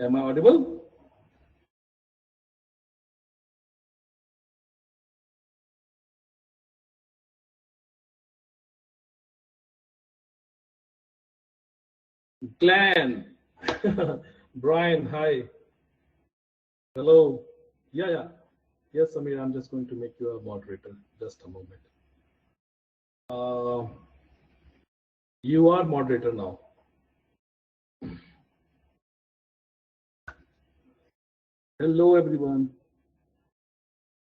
Am I audible? Glenn, Brian, hi, hello. Yeah. Yes, Samir, I'm just going to make you a moderator. Just a moment. Uh, you are moderator now. Hello, everyone.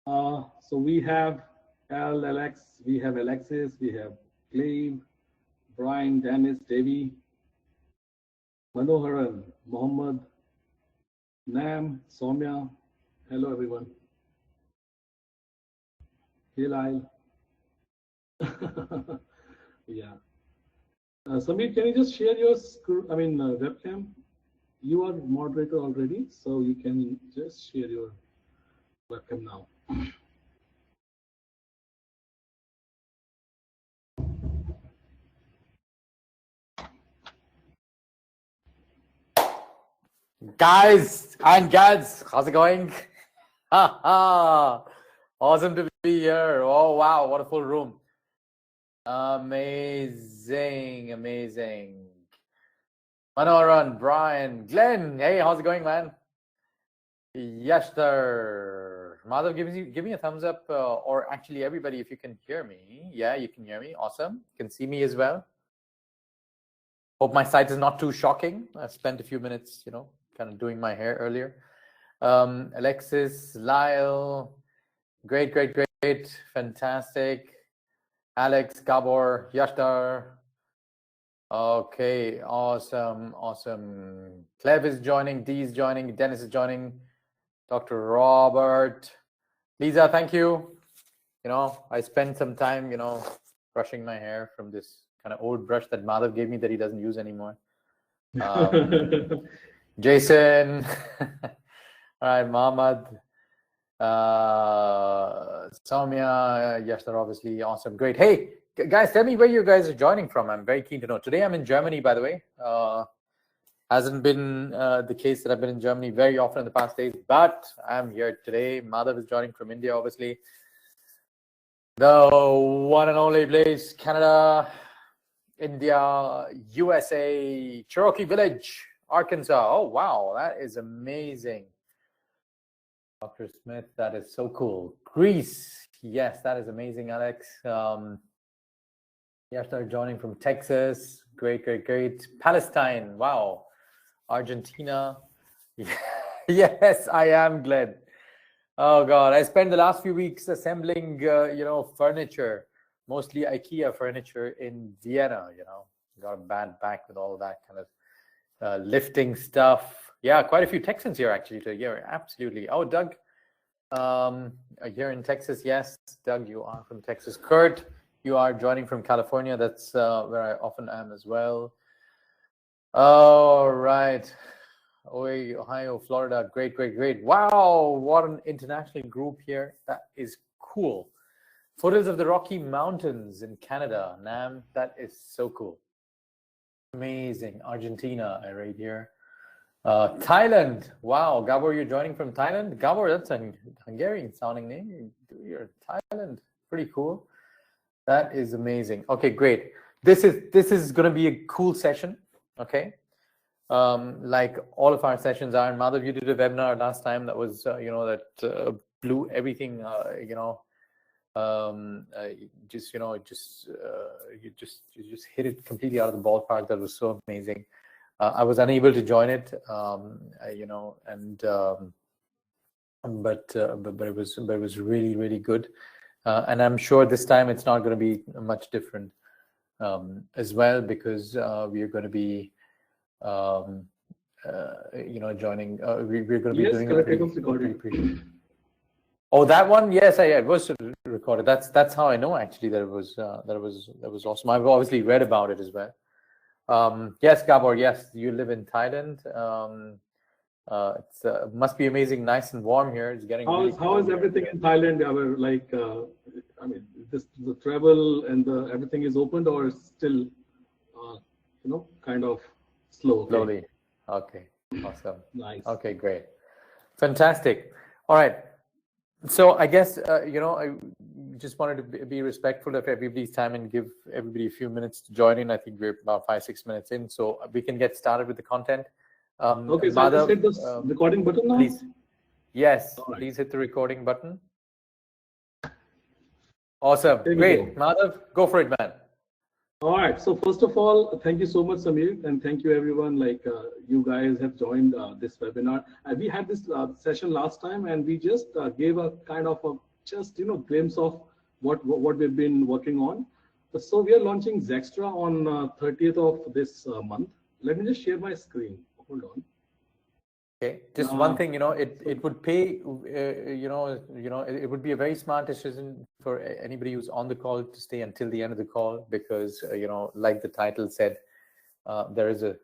So we have Alex, we have Alexis, we have Cleve, Brian, Dennis, Devi, Manoharan, Mohammed, Nam, Soumya. Hello, everyone. Hey, Lyle. Yeah. Samir, can you just share your webcam? You are moderator already, so you can just share your webcam now. Guys and gads, how's it going? Awesome to be here. Oh wow, what a full room. Amazing. Manoran, Brian, Glenn, hey, how's it going, man? Yes, sir. Madhav, give me a thumbs up, or actually everybody, if you can hear me. Yeah, you can hear me. Awesome. You can see me as well. Hope my sight is not too shocking. I spent a few minutes, kind of doing my hair earlier. Alexis, Lyle, great, fantastic. Alex, Gabor, Yashtar. Okay, awesome. Clev is joining, Dee is joining, Dennis is joining, Dr. Robert. Lisa, thank you. I spent some time, brushing my hair from this kind of old brush that Madhav gave me that he doesn't use anymore. Jason. All right, Mohammed, Soumya, Yashtar, obviously, awesome, great. Hey, guys, tell me where you guys are joining from. I'm very keen to know. Today I'm in Germany, by the way. Hasn't been the case that I've been in Germany very often in the past days, but I'm here today. Madhav is joining from India, obviously. The one and only place, Canada, India, USA, Cherokee Village, Arkansas. Oh, wow, that is amazing. Dr. Smith, that is so cool. Greece, yes, that is amazing, Alex. Yashtar joining from Texas. Great. Palestine, wow. Argentina. Yes, I am, Glenn. Oh, God, I spent the last few weeks assembling, furniture, mostly IKEA furniture in Vienna, Got a bad back with all of that kind of lifting stuff. Yeah, quite a few Texans here, actually, to hear. Absolutely. Oh, Doug, here in Texas. Yes, Doug, you are from Texas. Kurt, you are joining from California. That's where I often am as well. All right. Ohio, Florida. Great. Wow, what an international group here. That is cool. Foothills of the Rocky Mountains in Canada. Nam, that is so cool. Amazing. Argentina, I read here. Thailand. Wow, Gabor, you're joining from Thailand? Gabor, that's a Hungarian sounding name. You're Thailand. Pretty cool. That is amazing. Okay, great. This is going to be a cool session. Okay. Like all of our sessions are. And Madhav, you did a webinar last time that was, that blew everything, you just hit it completely out of the ballpark. That was so amazing. I was unable to join it, but it was really good, and I'm sure this time it's not going to be much different as well, because we are going to be joining. We're going to be doing a pretty. Oh, that one, yes, it was recorded. That's how I know, actually, that it was awesome. I've obviously read about it as well. Yes, Gabor, yes, you live in Thailand. It must be amazing, nice and warm here. It's getting how is everything in Thailand? The travel and everything is opened, or still kind of slow? Slowly. Okay. Awesome. Nice. Okay, great. Fantastic. All right. So I guess, I just wanted to be respectful of everybody's time and give everybody a few minutes to join in. I think we're about 5-6 minutes in, so we can get started with the content. Okay, so I just hit this recording button now. Please. Yes, All right. please hit the recording button. Awesome. There we Great. go. Madhav, go for it, man. All right. So first of all, thank you so much, Samir, and thank you everyone. Like you guys have joined this webinar. We had this session last time, and we just gave a kind of a glimpse of what we've been working on. So we are launching Zextra on 30th of this month. Let me just share my screen. Hold on. Okay, just one thing, it would pay, it would be a very smart decision for anybody who's on the call to stay until the end of the call, because, like the title said, there is a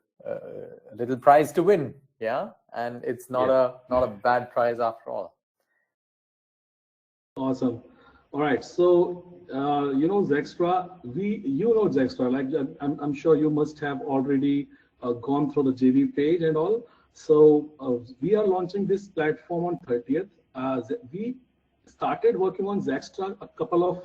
little prize to win. Yeah. And it's not a bad prize after all. Awesome. All right. So, Zextra, Zextra, like I'm sure you must have already gone through the JV page and all. So we are launching this platform on 30th. We started working on Zextra a couple of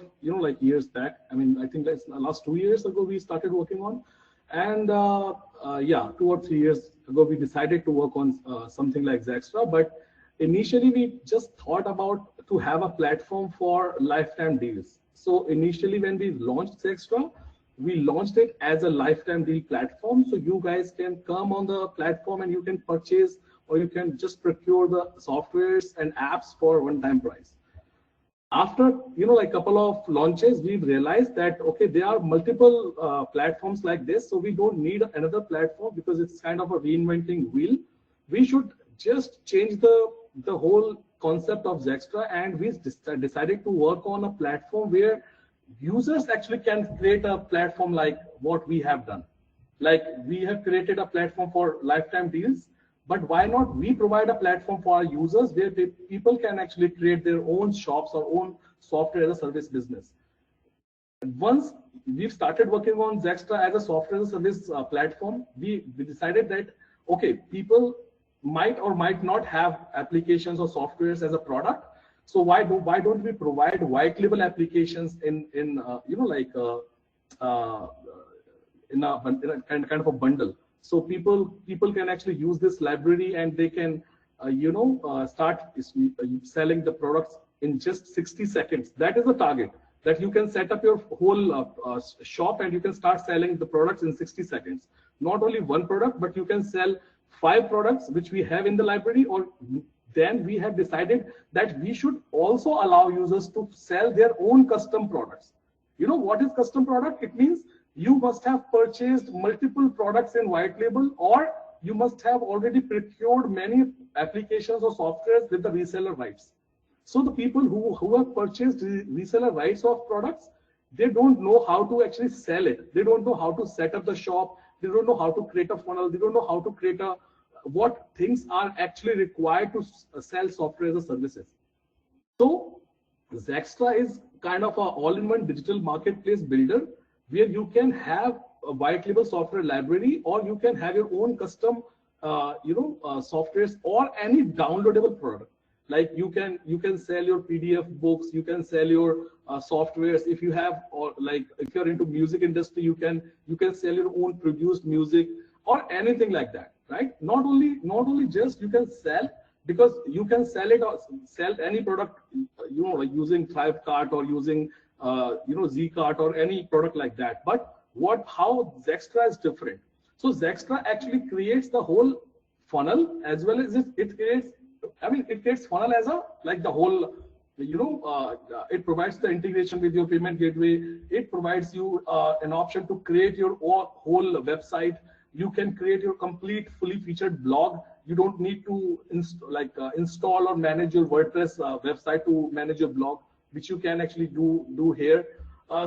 years back. I mean, I think that's last 2 years ago we started working on, and 2 or 3 years ago we decided to work on something like Zextra. But initially we just thought about to have a platform for lifetime deals. So initially when we launched Zextra, we launched it as a lifetime deal platform. So you guys can come on the platform and you can purchase, or you can just procure the softwares and apps for one-time price. After, like a couple of launches, we've realized that, okay, there are multiple platforms like this. So we don't need another platform because it's kind of a reinventing wheel. We should just change the whole concept of Zextra, and we decided to work on a platform where users actually can create a platform like what we have done. Like we have created a platform for lifetime deals, but why not we provide a platform for our users where people can actually create their own shops or own software as a service business. And once we've started working on Zextra as a software as a service platform, we decided that, okay, people might or might not have applications or softwares as a product. So why don't we provide white label applications in a kind of a bundle? So people can actually use this library and they can start selling the products in just 60 seconds. That is the target, that you can set up your whole shop and you can start selling the products in 60 seconds. Not only one product, but you can sell 5 products which we have in the library. Or then we have decided that we should also allow users to sell their own custom products. What is custom product? It means you must have purchased multiple products in white label, or you must have already procured many applications or softwares with the reseller rights. So the people who have purchased reseller rights of products, they don't know how to actually sell it. They don't know how to set up the shop. They don't know how to create a funnel. They don't know how to create what things are actually required to sell software as a services. So Zextra is kind of an all-in-one digital marketplace builder where you can have a white label software library, or you can have your own custom softwares or any downloadable product. Like you can sell your PDF books, you can sell your softwares. If you have, or like if you're into music industry, you can sell your own produced music or anything like that, right? Not only just you can sell, because you can sell it or sell any product, like using Thrivecart or using Zcart or any product like that. But how Zextra is different. So Zextra actually creates the whole funnel, as well as it creates funnel as the whole, it provides the integration with your payment gateway. It provides you an option to create your whole website. You can create your complete fully featured blog. You don't need to install or manage your WordPress website to manage your blog, which you can actually do here.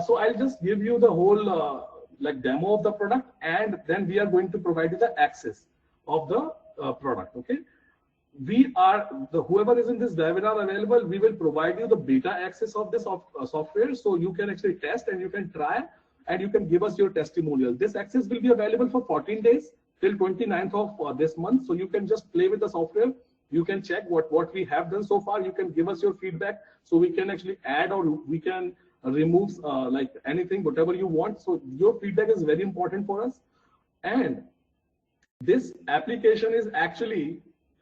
So I'll just give you the whole demo of the product, and then we are going to provide you the access of the product. Okay, whoever is in this webinar available, we will provide you the beta access of this software, so you can actually test and you can try and you can give us your testimonial. This access will be available for 14 days, till 29th of this month. So you can just play with the software. You can check what we have done so far. You can give us your feedback, so we can actually add or we can remove like anything, whatever you want. So your feedback is very important for us. And this application is actually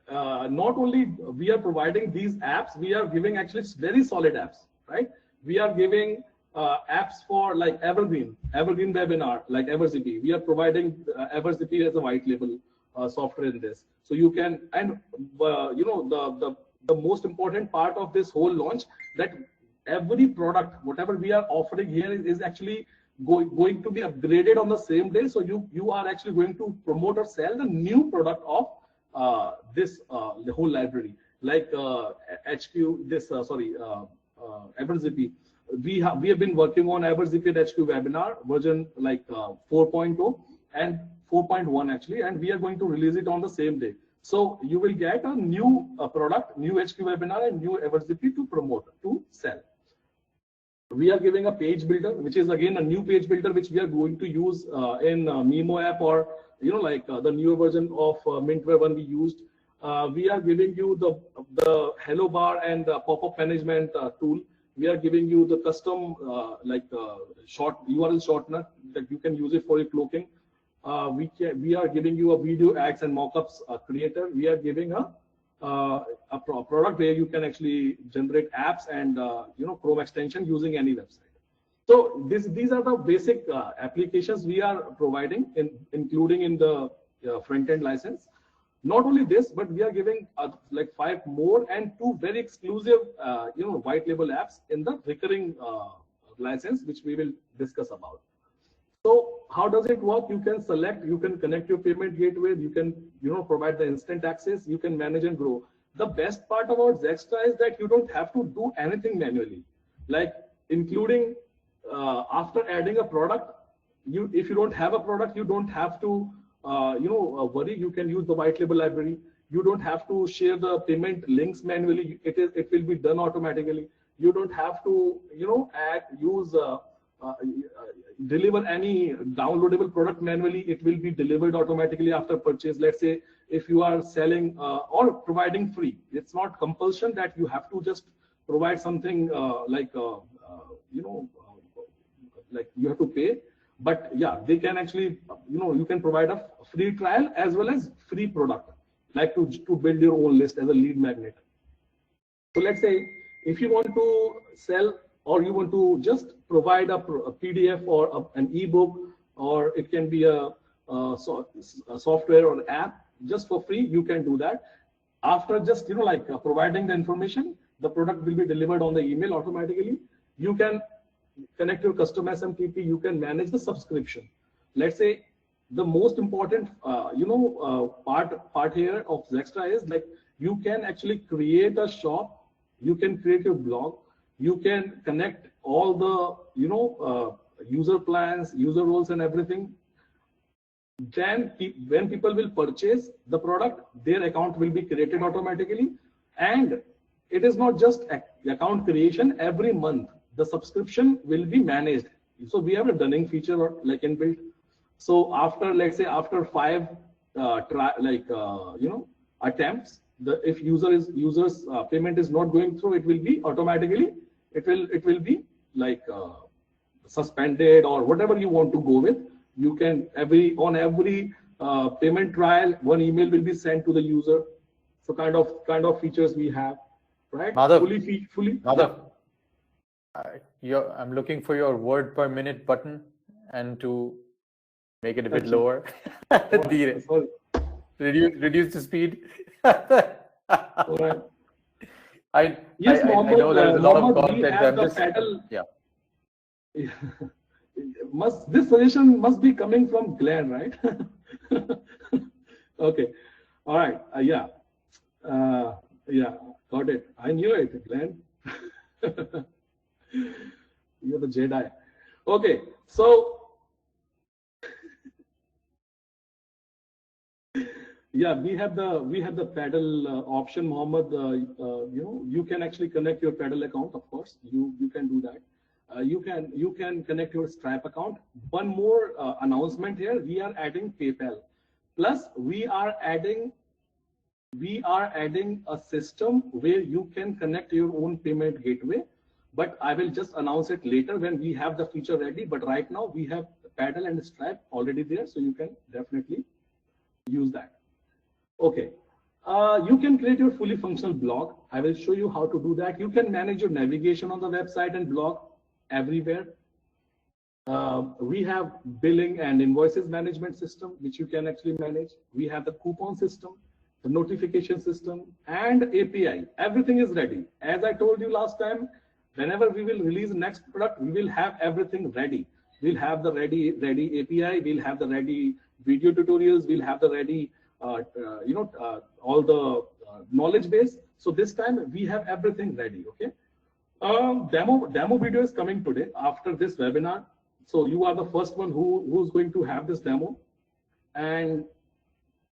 not only we are providing these apps, we are giving actually very solid apps, right? We are giving apps for like Evergreen webinar, like EverZP. We are providing EverZP as a white label software in this. So you can, and you know, the most important part of this whole launch, that every product, whatever we are offering here is actually going to be upgraded on the same day. So you are actually going to promote or sell the new product of this the whole library, like HQ, this EverZP. We have been working on EverZP and HQ webinar version like 4.0 and 4.1 actually, and we are going to release it on the same day. So you will get a new product, new HQ webinar and new EverZP to promote, to sell. We are giving a page builder, which is again a new page builder, which we are going to use in Mimo app, or you know, like the newer version of Mintware one we used. We are giving you the Hello Bar and pop-up management tool. We are giving you the custom short URL shortener that you can use it for your cloaking. We are giving you a video ads and mockups creator. We are giving a product where you can actually generate apps and you know, Chrome extension using any website. So these are the basic applications we are providing, including in the front-end license. Not only this, but we are giving like 5 more and 2 very exclusive you know, white label apps in the recurring license, which we will discuss about. So how does it work? You can select, you can connect your payment gateway, you can, you know, provide the instant access, you can manage and grow. The best part about Zextra is that you don't have to do anything manually, like including after adding a product. If you don't have a product, you don't have to you know, worry. You can use the white label library. You don't have to share the payment links manually. It will be done automatically. You don't have to, you know, deliver any downloadable product manually. It will be delivered automatically after purchase. Let's say if you are selling or providing free, it's not compulsion that you have to just provide something like you know, like you have to pay. But yeah, they can actually, you know, you can provide a free trial as well as free product, like to build your own list as a lead magnet. So let's say if you want to sell, or you want to just provide a PDF or an ebook, or it can be a software or app just for free, you can do that. After just, you know, like providing the information, the product will be delivered on the email automatically. You can connect your custom SMTP. You can manage the subscription. Let's say the most important you know, part here of Zextra is like you can actually create a shop. You can create your blog. You can connect all the, you know, user plans, user roles and everything. Then when people will purchase the product, their account will be created automatically. And it is not just account creation. Every month the subscription will be managed. So we have a dunning feature like inbuilt. So after, let's say after 5 you know, attempts, if user's payment is not going through, it will be automatically, it will be like suspended or whatever you want to go with. You can on every payment trial, 1 email will be sent to the user. So kind of features we have, right? Madhav, fully. Madhav, I'm looking for your word per minute button and to make it a bit lower. Sorry. Reduce the speed. All right. I know there's a lot of content. I'm just, yeah. This suggestion must be coming from Glenn, right? Okay. All right. Yeah. Yeah. Got it. I knew it, Glenn. You're the Jedi. Okay. So yeah, we have the paddle option, Mohammed. You know, you can actually connect your paddle account. Of course, you can do that. You can connect your Stripe account. One more announcement here: we are adding PayPal. Plus, we are adding a system where you can connect your own payment gateway, but I will just announce it later when we have the feature ready. But right now we have Paddle and Stripe already there, so you can definitely use that. Okay. You can create your fully functional blog. I will show you how to do that. You can manage your navigation on the website and blog everywhere. We have billing and invoices management system, which you can actually manage. We have the coupon system, the notification system, and API. Everything is ready. As I told you last time, whenever we will release the next product, we will have everything ready. We'll have the ready API. We'll have the ready video tutorials. We'll have the ready, all the knowledge base. So this time we have everything ready. Okay. Demo video is coming today after this webinar. So you are the first one who's going to have this demo. And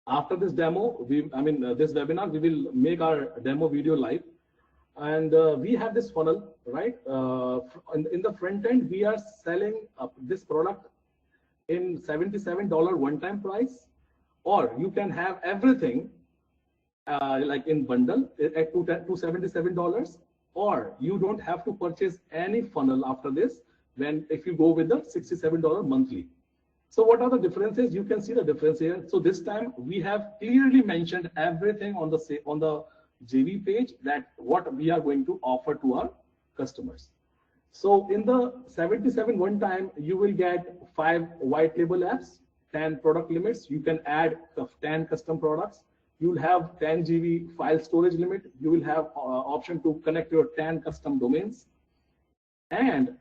after this demo, this webinar, we will make our demo video live. And we have this funnel, right? In the front end, we are selling this product in $77 one-time price, or you can have everything like in bundle at $277, or you don't have to purchase any funnel after this if you go with the $67 monthly. So what are the differences? You can see the difference here. So this time we have clearly mentioned everything on the JV page, that what we are going to offer to our customers. So in the 77 one time, you will get 5 white label apps, 10 product limits. You can add 10 custom products. You'll have 10 GB file storage limit. You will have option to connect your 10 custom domains. And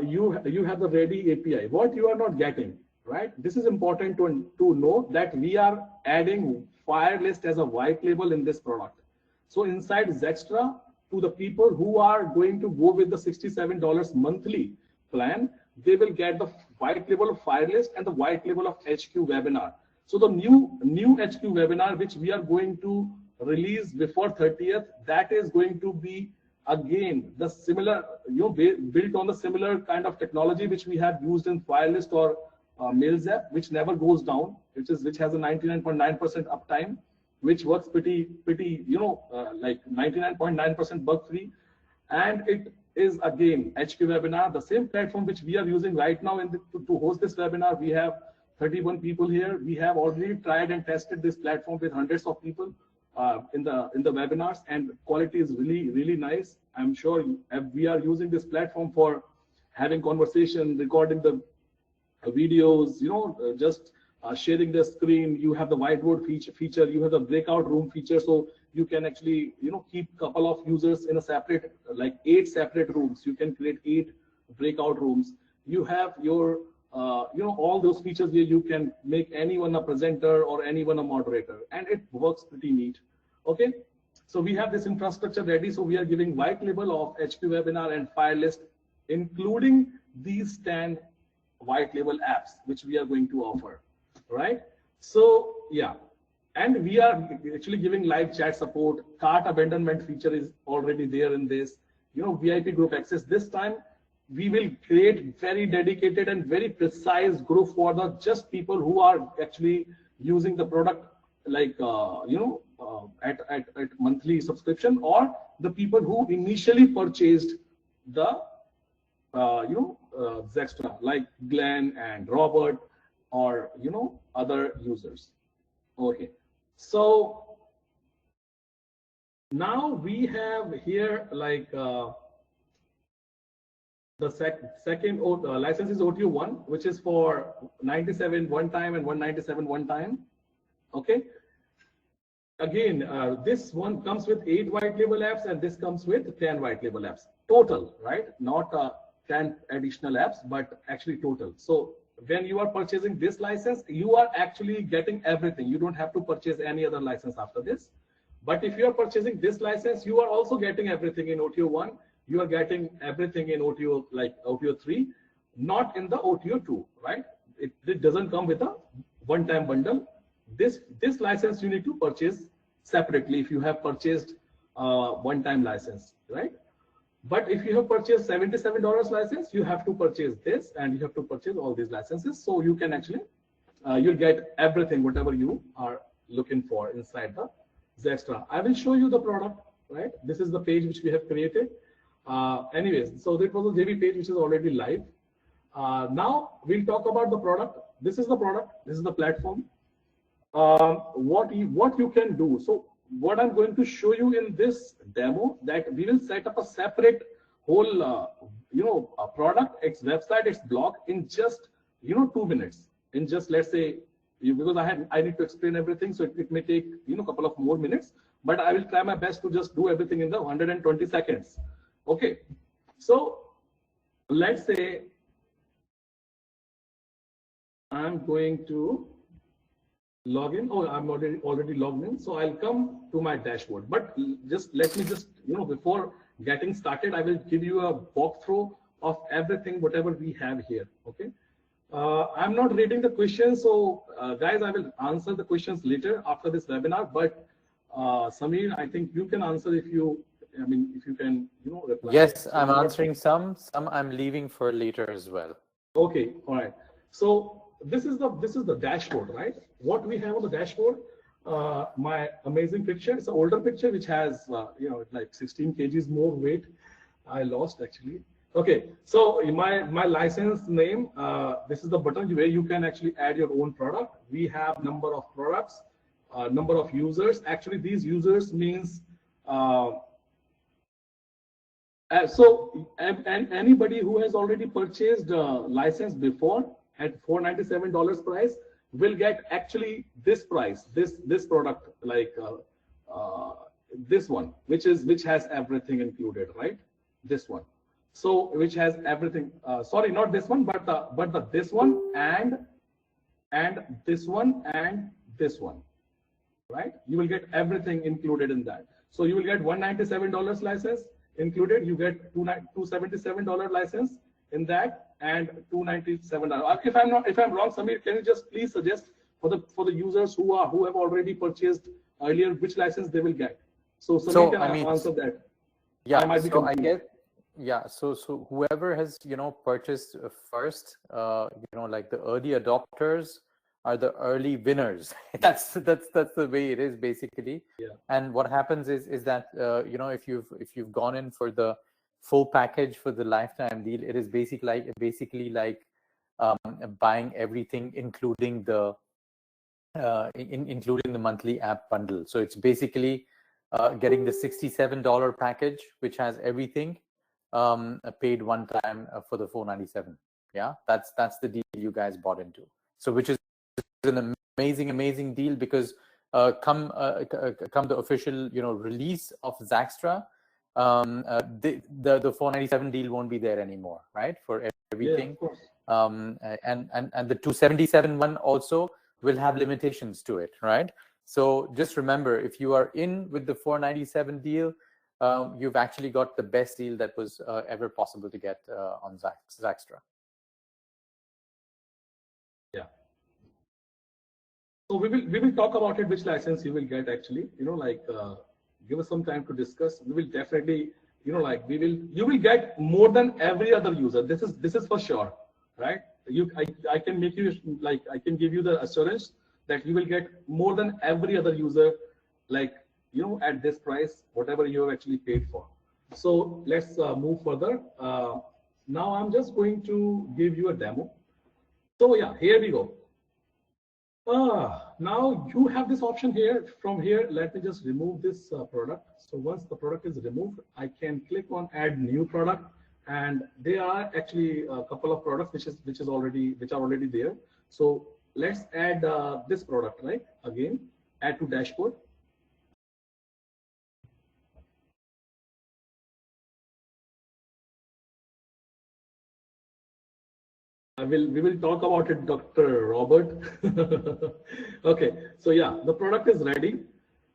you have the ready API. What you are not getting, right? This is important to know that we are adding Firelist as a white label in this product. So inside Zextra, to the people who are going to go with the $67 monthly plan, they will get the white label of Firelist and the white label of HQ Webinar. So the new HQ Webinar, which we are going to release before 30th, that is going to be again the similar, built on the similar kind of technology which we have used in Firelist or MailZap, which never goes down, which has a 99.9% uptime, which works pretty like 99.9% bug free. And it is again HQ Webinar, the same platform which we are using right now to host this webinar. We have 31 people here. We have already tried and tested this platform with hundreds of people in the webinars, and quality is really nice. I'm sure we are using this platform for having conversation, recording the videos, just sharing the screen. You have the whiteboard feature, you have the breakout room feature, so you can actually keep a couple of users in a separate, like 8 separate rooms. You can create 8 breakout rooms. You have your all those features where you can make anyone a presenter or anyone a moderator, and it works pretty neat. Okay, so we have this infrastructure ready. So we are giving white label of HQ Webinar and Firelist, including these 10 white label apps which we are going to offer, right? So yeah, and we are actually giving live chat support. Cart abandonment feature is already there in this. VIP group access. This time we will create very dedicated and very precise group for the just people who are actually using the product, like at monthly subscription, or the people who initially purchased the Zextra, like Glenn and Robert, or other users. Okay, so now we have here like the second license is OTO1, which is for 97 one time and 197 one time. Okay, again this one comes with 8 white label apps, and this comes with 10 white label apps total, right? Not 10 additional apps, but actually total. So when you are purchasing this license, you are actually getting everything. You don't have to purchase any other license after this. But if you are purchasing this license, you are also getting everything in OTO1. You are getting everything in OTO, like OTO3, not in the OTO2, right? It doesn't come with a one-time bundle. This license you need to purchase separately if you have purchased one-time license, right? But if you have purchased $77 license, you have to purchase this, and you have to purchase all these licenses, so you can actually you'll get everything, whatever you are looking for inside the Zaxtra. I will show you the product, right? This is the page which we have created. Anyways, so that was a JV page which is already live. Now we'll talk about the product. This is the product. This is the platform. What you can do. So what I'm going to show you in this demo, that we will set up a separate whole a product, its website, its blog in just 2 minutes. In just, let's say, because I need to explain everything, so it may take a couple of more minutes, but I will try my best to just do everything in the 120 seconds. Okay, so let's say I'm going to log in. Oh, I'm already logged in, so I'll come to my dashboard. But just let me before getting started, I will give you a walkthrough of everything, whatever we have here. Okay. I'm not reading the questions, so guys, I will answer the questions later after this webinar. But Samir, I think you can answer if you can, reply. Yes, I'm answering some I'm leaving for later as well. Okay, all right. So this is the dashboard, right? What we have on the dashboard, my amazing picture. It's an older picture which has like 16 kgs more weight. I lost actually. Okay, so my license name, this is the button where you can actually add your own product. We have number of products, number of users. Actually, these users means and anybody who has already purchased a license before at $497 price will get actually this price, this product, like this one, which has everything included, right? This one. So which has everything. Sorry, not this one, but this one and this one and this one, right? You will get everything included in that. So you will get $197 license included. You get $277 license in that, and $297. If I'm wrong, Samir, can you just please suggest for the users who have already purchased earlier which license they will get? So Samir can answer that. Yeah, I get. Yeah, so whoever has purchased first, like the early adopters are the early winners. that's the way it is basically. Yeah. And what happens is that if you've gone in for the full package for the lifetime deal, it is basically like buying everything, including the including the monthly app bundle. So it's basically getting the $67 package, which has everything. Paid one time for the $497. Yeah, that's the deal you guys bought into. So which is an amazing deal, because come the official release of Zaxtra, the $497 deal won't be there anymore, right? For everything. Yeah, of course. And the $277 one also will have limitations to it, right? So just remember, if you are in with the $497 deal, you've actually got the best deal that was ever possible to get on Zaxtra. Yeah. So we will talk about it, which license you will get actually. Give us some time to discuss. We will definitely, you will get more than every other user. This is for sure, right? I can make you I can give you the assurance that you will get more than every other user, at this price, whatever you have actually paid for. So let's move further. Now I'm just going to give you a demo. So yeah, here we go. Now you have this option here. From here, let me just remove this product. So once the product is removed, I can click on add new product, and there are actually a couple of products which are already there. So let's add this product, right? Again, add to dashboard. We will talk about it, Dr. Robert. Okay, so yeah, the product is ready.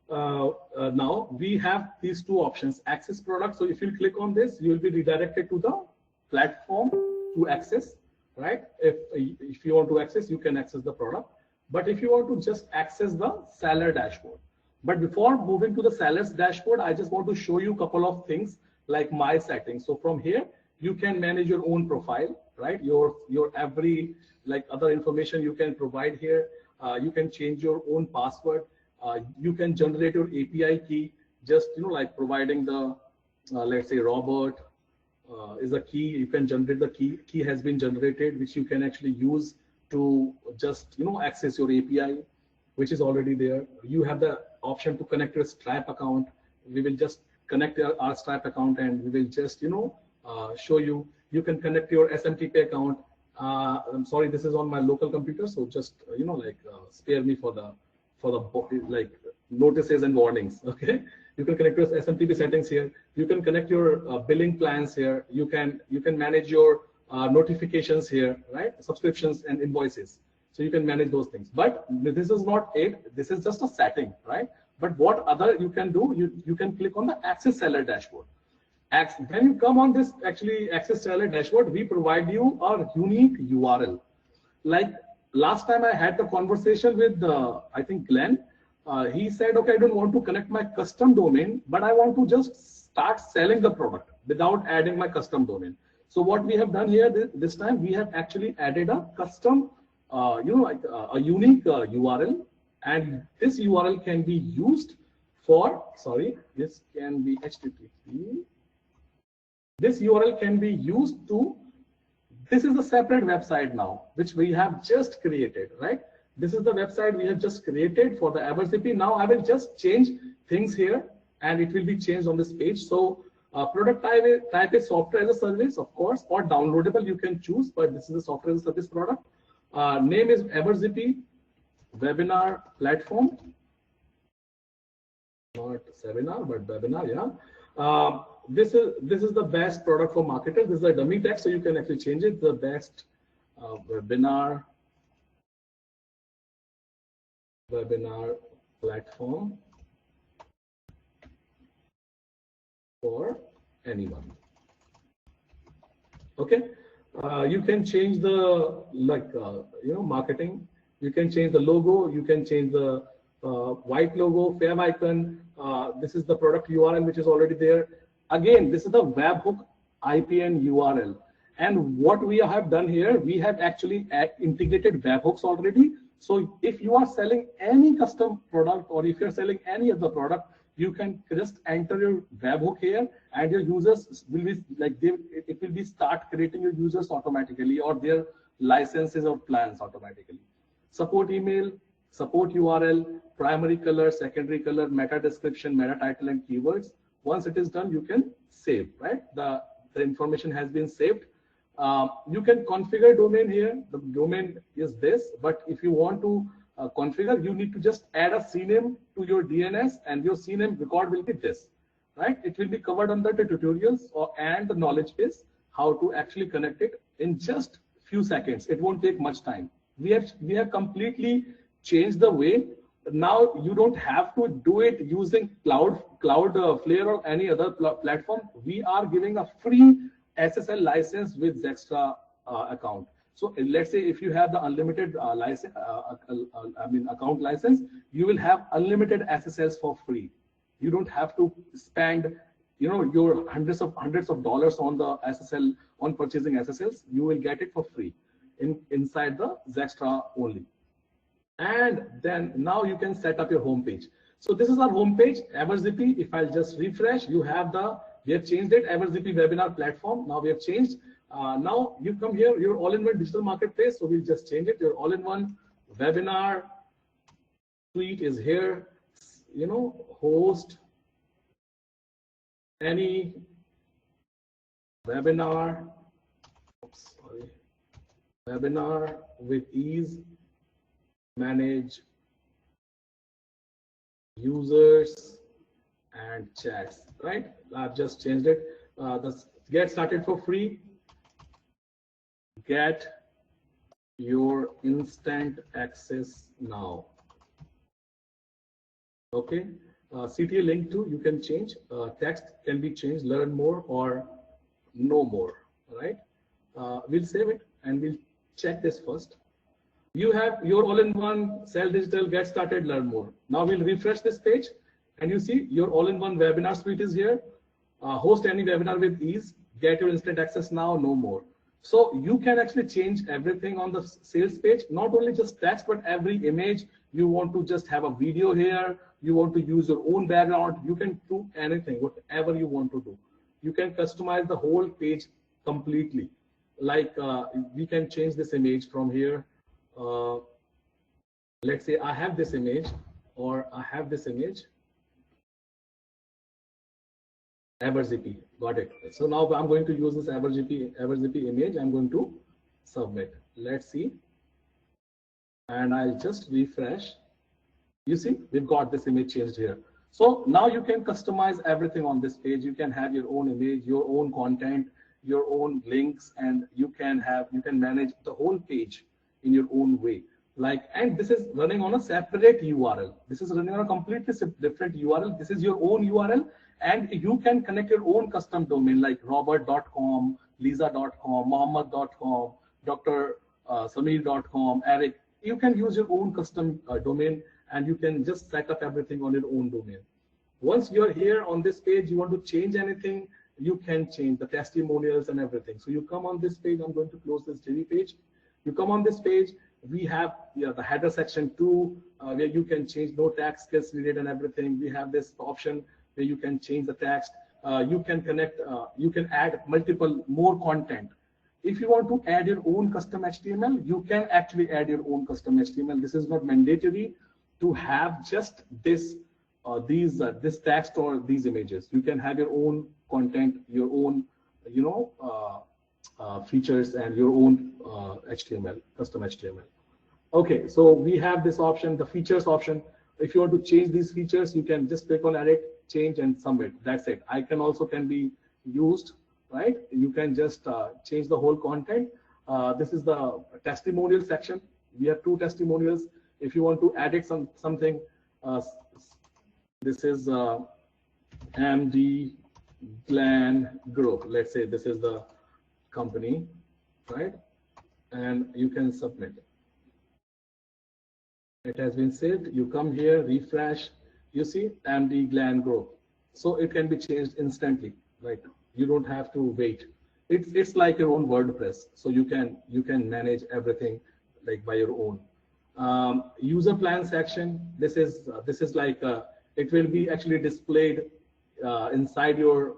Now we have these two options, access product. So if you click on this, you will be redirected to the platform to access, right? If you want to access, you can access the product. But if you want to just access the seller dashboard. But before moving to the seller's dashboard, I just want to show you a couple of things like my settings. So from here, you can manage your own profile, right? Your every, like other information you can provide here. You can change your own password. You can generate your API key, just like providing the let's say Robert is a key. You can generate the key. Key has been generated, which you can actually use to just access your API, which is already there. You have the option to connect your Stripe account. We will just connect our Stripe account, and we will just show you. You can connect your SMTP account. I'm sorry, this is on my local computer, so just spare me for the like notices and warnings. Okay, you can connect your SMTP settings here. You can connect your billing plans here. You can manage your notifications here, right? Subscriptions and invoices. So you can manage those things. But this is not it. This is just a setting, right? But what other you can do? You can click on the Access Seller dashboard. When you come on this Access Seller dashboard, we provide you a unique URL. Like last time I had the conversation with I think Glenn. He said, okay, I don't want to connect my custom domain, but I want to just start selling the product without adding my custom domain. So what we have done here this time, we have actually added a custom, a unique URL, and this URL can be used for, this can be HTTP. This URL can be used to, this is a separate website now, which we have just created, right? This is the website we have just created for the Everzippy. Now I will just change things here, and it will be changed on this page. So product type is software as a service, of course, or downloadable you can choose, but this is a software as a service product. Name is Everzippy webinar platform, not seminar, but webinar, yeah. This is the best product for marketers. This is a dummy text, so you can actually change it. The best webinar platform for anyone. Okay, you can change the marketing. You can change the logo. You can change the white logo, fav icon. This is the product URL which is already there. Again, this is the webhook IPN URL. And what we have done here, we have actually integrated webhooks already. So if you are selling any custom product, or if you're selling any other product, you can just enter your webhook here, and your users will be like, it will be start creating your users automatically, or their licenses or plans automatically. Support email, support URL, primary color, secondary color, meta description, meta title, and keywords. Once it is done, you can save, right? The information has been saved. You can configure domain here. The domain is this, but if you want to configure, you need to just add a CNAME to your DNS, and your CNAME record will be this, right? It will be covered under the tutorials and the knowledge base, how to actually connect it in just few seconds. It won't take much time. We have completely changed the way. Now you don't have to do it using Cloudflare or any other platform. We are giving a free SSL license with Zextra account. So let's say if you have the unlimited license, account license, you will have unlimited SSLs for free. You don't have to spend, your hundreds of dollars on the SSL, on purchasing SSLs. You will get it for free inside the Zextra only. And then now you can set up your home page. So this is our home page, Everzippy. If I'll just refresh, we have changed it, Everzippy webinar platform. Now we have changed. Now you come here, your all-in-one digital marketplace. So we'll just change it. Your all-in-one webinar suite is here. Host any webinar. Webinar with ease. Manage users and chats, right? I've just changed it. Get started for free. Get your instant access now. Okay. CTA link to, you can change. Text can be changed, learn more or no more, right? We'll save it and we'll check this first. You have your all-in-one sell digital, get started, learn more. Now we'll refresh this page, and you see your all-in-one webinar suite is here. Host any webinar with ease, get your instant access now, no more. So you can actually change everything on the sales page, not only just text, but every image. You want to just have a video here, you want to use your own background, you can do anything, whatever you want to do. You can customize the whole page completely. Like we can change this image from here. Let's say I have this image, or I have this image. EverGP, got it. So now I'm going to use this EverGP image. I'm going to submit. Let's see. And I'll just refresh. You see, we've got this image changed here. So now you can customize everything on this page. You can have your own image, your own content, your own links, and you can manage the whole page in your own way. And this is running on a separate URL. This is running on a completely different URL. This is your own URL, and you can connect your own custom domain like robert.com, lisa.com, mohammed.com, Dr. Samir.com, Eric. You can use your own custom domain, and you can just set up everything on your own domain. Once you're here on this page, you want to change anything, you can change the testimonials and everything. So you come on this page. I'm going to close this Divi page. You come on this page. We have the header section 2, where you can change no tax skills needed and everything. We have this option where you can change the text. You can connect, you can add more content. If you want to add your own custom HTML, you can actually add your own custom HTML. This is not mandatory to have just this text or these images. You can have your own content, your own features, and your own HTML, custom HTML. Okay, so we have this option, the features option. If you want to change these features, you can just click on edit, change, and submit. That's it. Icon also can be used, right? You can just change the whole content. This is the testimonial section. We have 2 testimonials. If you want to edit something, this is MD Glenn Group. Let's say this is the company, right? And you can submit. It has been saved. You come here, refresh. You see MD Glenn Group. So it can be changed instantly. Right? You don't have to wait. It's like your own WordPress. So you can manage everything like by your own. User plan section. This is like it will be actually displayed inside your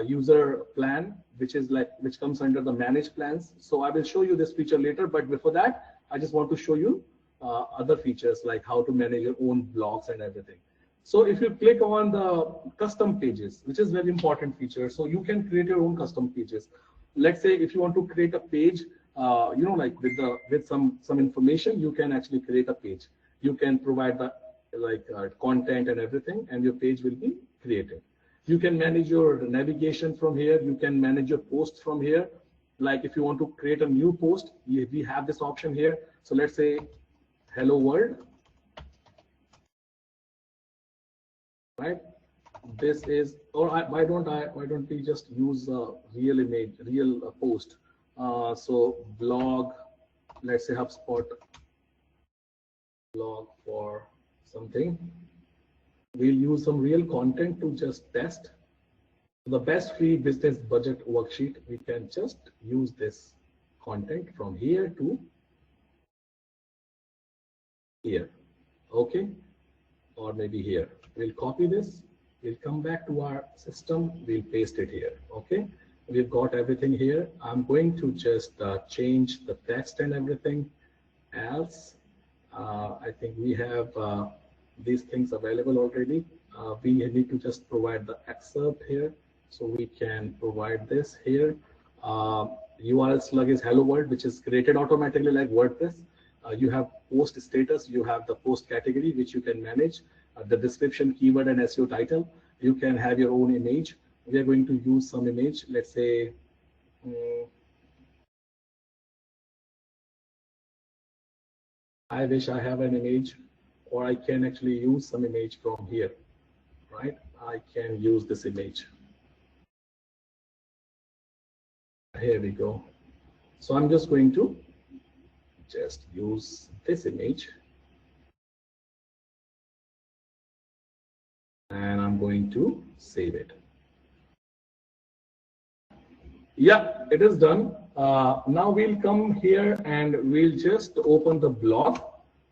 user plan, which comes under the manage plans. So I will show you this feature later, but before that, I just want to show you other features like how to manage your own blogs and everything. So if you click on the custom pages, which is very important feature, so you can create your own custom pages. Let's say if you want to create a page, like with some information, you can actually create a page. You can provide the content and everything, and your page will be created. You can manage your navigation from here. You can manage your posts from here. Like if you want to create a new post, we have this option here. So let's say, hello world, right? This is, or why don't we just use a real image, real post? So blog, let's say HubSpot blog for something. We'll use some real content to just test. The best free business budget worksheet, we can just use this content from here to here, okay? Or maybe here. We'll copy this, we'll come back to our system, we'll paste it here, okay? We've got everything here. I'm going to just change the text and everything else. I think we have these things available already. We need to just provide the excerpt here. So we can provide this here. URL slug is hello world, which is created automatically like WordPress. You have post status, you have the post category, which you can manage, the description, keyword, and SEO title. You can have your own image. We are going to use some image. Let's say, I wish I have an image, or I can actually use some image from here, right? I can use this image. Here we go. So I'm just going to just use this image, and I'm going to save it. Yeah, it is done. Now we'll come here and we'll just open the blog.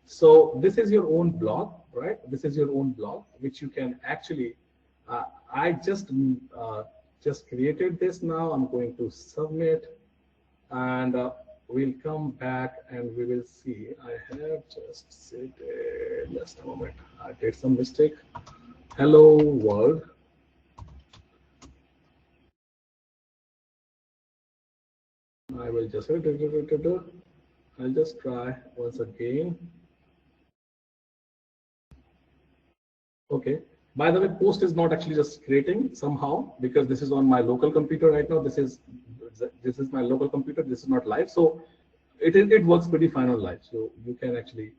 So this is your own blog, right? This is your own blog, which you can actually, I just created this now. I'm going to submit, and we'll come back and we will see. I have just said, just a moment. I did some mistake. Hello world. I will just, I'll just try once again. Okay. By the way, post is not actually just creating somehow, because this is on my local computer right now. This is my local computer. This is not live, so it works pretty fine on live. So you can actually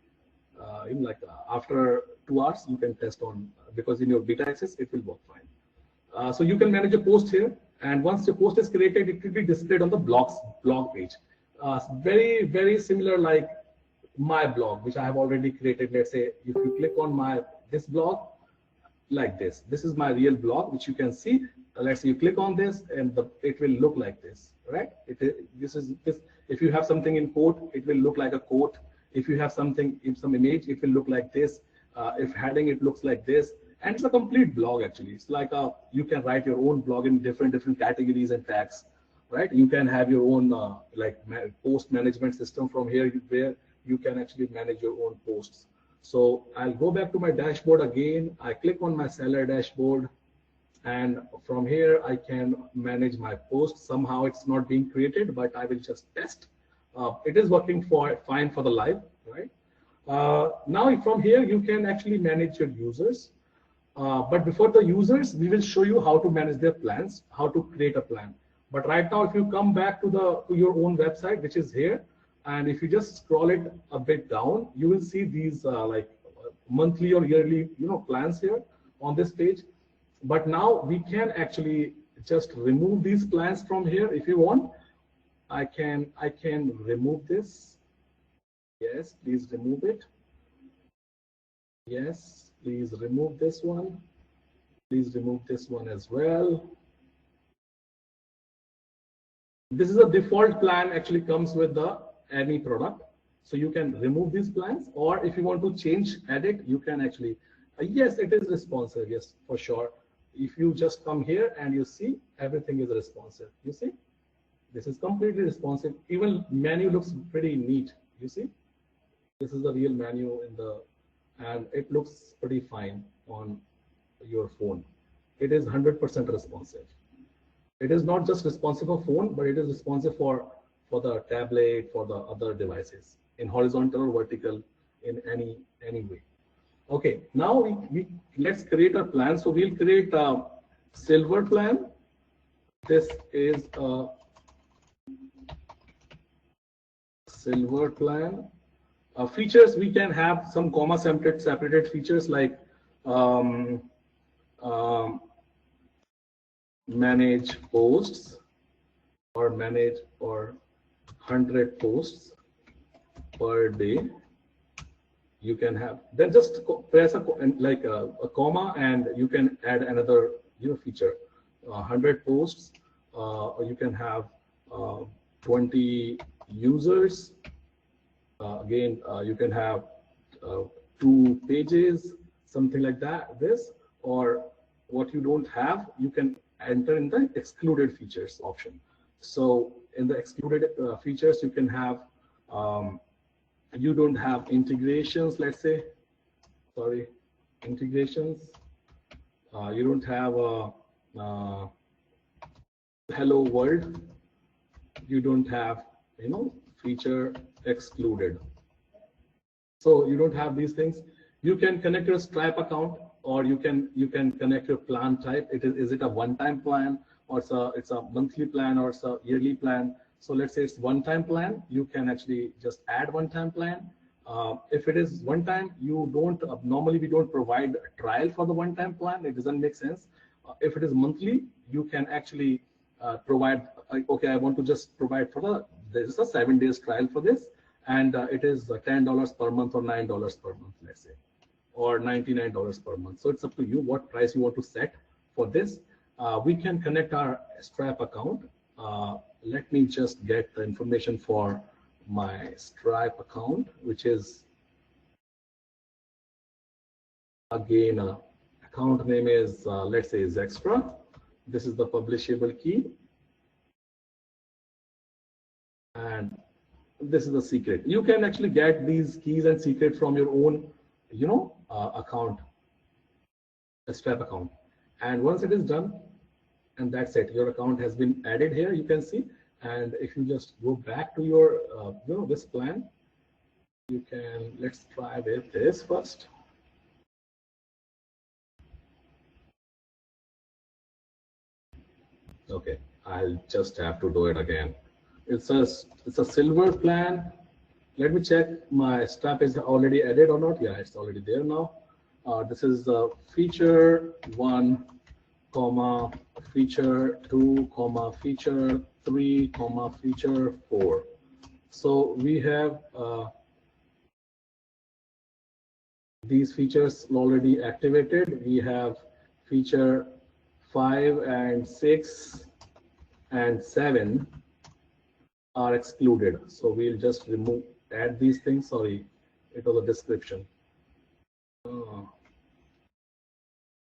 after 2 hours you can test on, because in your beta access it will work fine. So you can manage a post here, and once your post is created, it will be displayed on the blog page. Very similar like my blog, which I have already created. Let's say if you click on this blog, like this is my real blog, which you can see. Let's say you click on this and it will look like this, right? If you have something in quote, it will look like a quote. If you have something in some image, it will look like this. If heading, it looks like this. And it's a complete blog actually. It's like you can write your own blog in different categories and tags, right? You can have your own post management system from here, where you can actually manage your own posts. So I'll go back to my dashboard again. I click on my seller dashboard, and from here I can manage my posts. Somehow it's not being created, but I will just test. It is working fine for the live, right? Now from here you can actually manage your users. But before the users, we will show you how to manage their plans, how to create a plan. But right now, if you come back to your own website, which is here, and if you just scroll it a bit down, you will see these monthly or yearly plans here on this page. But now we can actually just remove these plans from here if you want. I can remove this. Yes, please remove it. Yes, please remove this one. Please remove this one as well. This is a default plan, actually comes with any product. So you can remove these plans, or if you want to change, edit, you can actually, yes, it is responsive. Yes, for sure. If you just come here and you see everything is responsive, you see, this is completely responsive. Even menu looks pretty neat. You see, this is the real menu and it looks pretty fine on your phone. It is 100% responsive. It is not just responsive for phone, but it is responsive for the tablet, for the other devices, in horizontal or vertical, in any way. Okay, now let's create a plan. So we'll create a silver plan. This is a silver plan. Features, we can have some comma separated features like manage posts, or manage 100 posts per day. You can have, then just press a comma and you can add another feature, 100 posts, or you can have 20 users. Again, you can have 2 pages, something like that. Or what you don't have, you can enter in the excluded features option. So in the excluded features, you can have, you don't have integrations, let's say, sorry, integrations. You don't have a hello world. You don't have, feature excluded. So you don't have these things. You can connect your Stripe account, or you can connect your plan type. Is it a one-time plan, or it's a monthly plan, or it's a yearly plan? So let's say it's one-time plan. You can actually just add one-time plan. If it is one time, you don't normally we don't provide a trial for the one-time plan. It doesn't make sense. If it is monthly, you can actually provide. Okay, I want to just provide for there's a 7 days trial for this, and it is $10 per month or $9 per month, let's say, or $99 per month. So it's up to you what price you want to set for this. We can connect our Stripe account, Let me just get the information for my Stripe account, which is again account name is let's say is extra. This is the publishable key, and this is the secret. You can actually get these keys and secret from your own, account, a Stripe account. And once it is done, and that's it, your account has been added here. You can see, and if you just go back to your, this plan, you can. Let's try with this first. Okay, I'll just have to do it again. It's a silver plan. Let me check my Stripe is already added or not. Yeah, it's already there now. This is the feature 1, feature 2, feature 3, feature 4. So we have these features already activated. We have feature 5 and 6 and 7 are excluded. So we'll just add these things. Sorry, it was a description.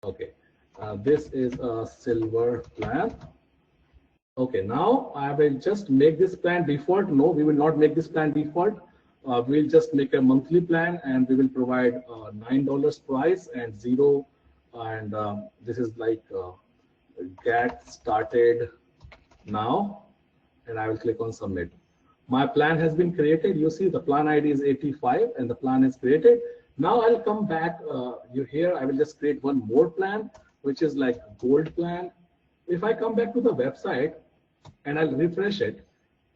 Okay, this is a silver plan. Okay, now I will just make this plan default. No, we will not make this plan default. We'll just make a monthly plan, and we will provide $9 price and 0. And this is like get started now, and I will click on submit. My plan has been created. You see the plan ID is 85 and the plan is created. Now I'll come back here. I will just create one more plan, which is like gold plan. If I come back to the website and I'll refresh it,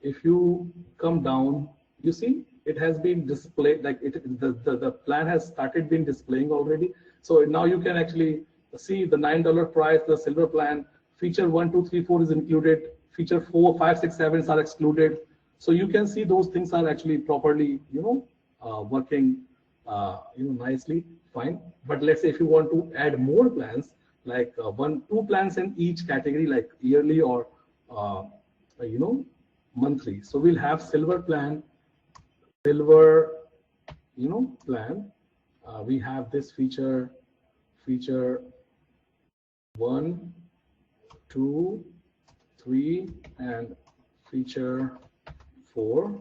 if you come down, you see it has been displayed, like the plan has started being displaying already. So now you can actually see the $9 price, the silver plan, feature 1, 2, 3, 4 is included, feature 4, 5, 6, 7 are excluded. So you can see those things are actually properly, working, nicely, fine. But let's say if you want to add more plans, like 1, 2 plans in each category, like yearly or, monthly. So we'll have silver plan, plan. We have this feature 1, 2, 3, and feature 4.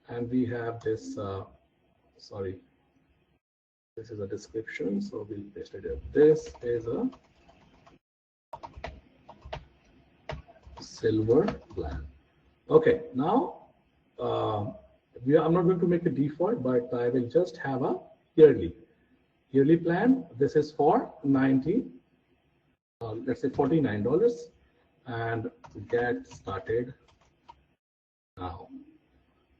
And we have this, sorry, this is a description, so we'll paste it here. This is a silver plan. Okay, now I'm not going to make a default, but I will just have a yearly plan. This is for let's say $49, and get started now.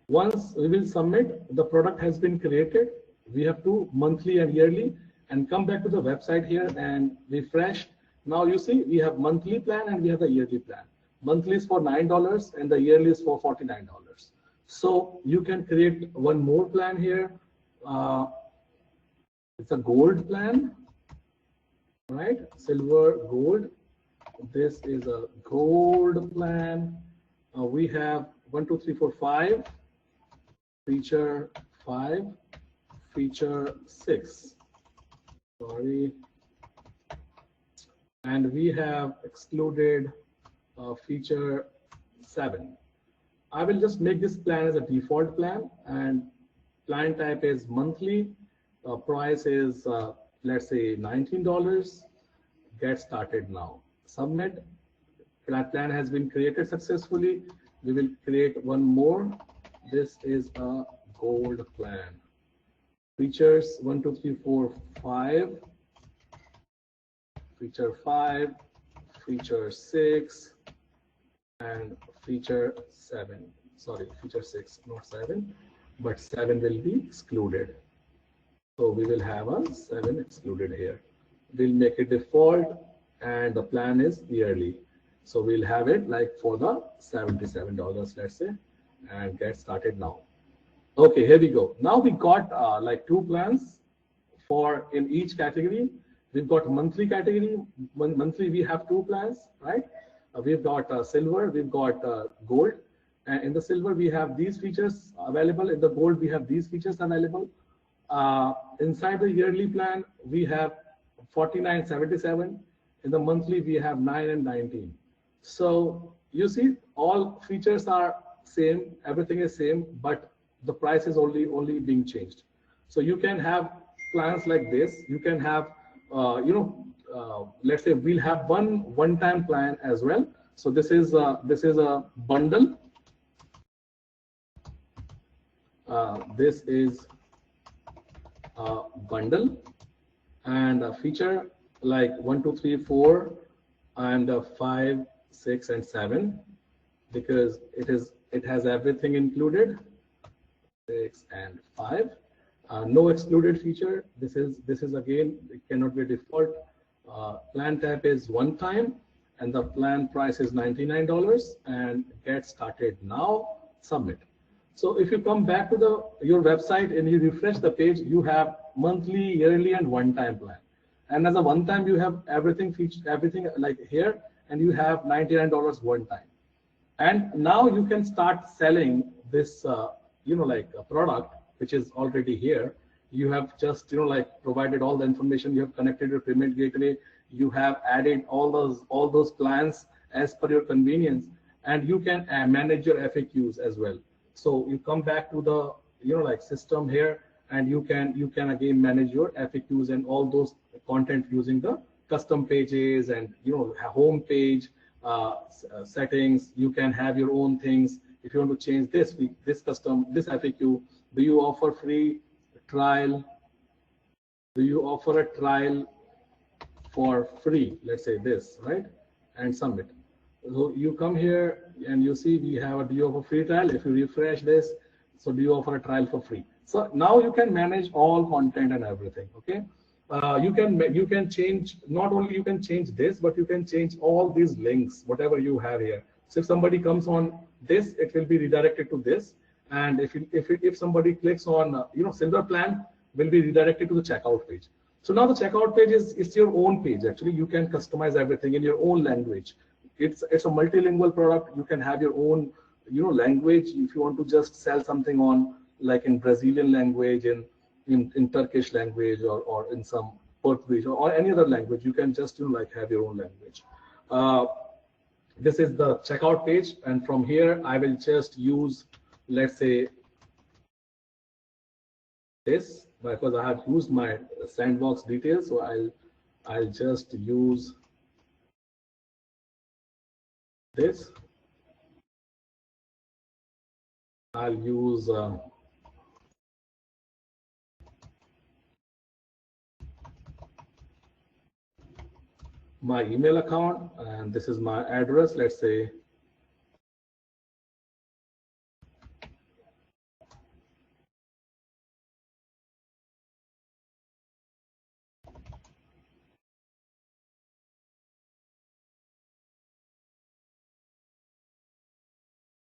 Once we will submit, the product has been created. We have to monthly and yearly, and come back to the website here and refresh. Now you see we have monthly plan and we have the yearly plan. Monthly is for $9 and the yearly is for $49. So you can create one more plan here. It's a gold plan, right? Silver, gold. This is a gold plan. We have 1, 2, 3, 4, 5. Feature 5, feature 6. Sorry. And we have excluded feature 7. I will just make this plan as a default plan, and plan type is monthly. Price is let's say $19. Get started now. Submit. Plan has been created successfully. We will create one more. This is a gold plan. Features 1, 2, 3, 4, 5. Feature 5, feature 6, and feature 7. Sorry, feature 6, not 7, but 7 will be excluded. So we will have a 7 excluded here. We'll make it default, and the plan is yearly. So we'll have it like for the $77, let's say, and get started now. Okay, here we go. Now we got like 2 plans for in each category. We've got monthly category. Monthly we have 2 plans, right? we've got silver, we've got gold. And in the silver, we have these features available. In the gold, we have these features available. Inside the yearly plan, we have 49.77. In the monthly, we have 9 and 19. So you see, all features are same, everything is same, but the price is only being changed. So you can have plans like this. You can have, let's say we'll have one-time plan as well. So this is a bundle. This is a bundle, and a feature like 1, 2, 3, 4, and 5, 6, and 7, because it has everything included. 6 and 5. No excluded feature. This is again, it cannot be default. Plan type is one time, and the plan price is $99, and get started now, submit. So if you come back to your website and you refresh the page, you have monthly, yearly, and one-time plan. And as a one-time, you have everything like here, and you have $99 one time. And now you can start selling this, like a product which is already here. You have just, provided all the information. You have connected your payment gateway. You have added all those plans as per your convenience, and you can manage your FAQs as well. So you come back to the, system here, and you can again manage your FAQs and all those content using the custom pages and, home page settings. You can have your own things. If you want to change this FAQ, do you offer free trial? Do you offer a trial for free? Let's say this, right? And submit. So you come here and you see we have a do you offer free trial. If you refresh this, so do you offer a trial for free? So now you can manage all content and everything. Okay. You can change, not only you can change this, but you can change all these links, whatever you have here. So if somebody comes on this, it will be redirected to this. And if somebody clicks on silver plan, will be redirected to the checkout page. So now the checkout page is your own page. Actually, you can customize everything in your own language. It's a multilingual product. You can have your own language. If you want to just sell something on like in Brazilian language, in Turkish language, or in some Portuguese or any other language, you can just have your own language. This is the checkout page, and from here I will just use, let's say, this, because I have used my sandbox details, so I'll just use this. I'll use my email account, and this is my address. Let's say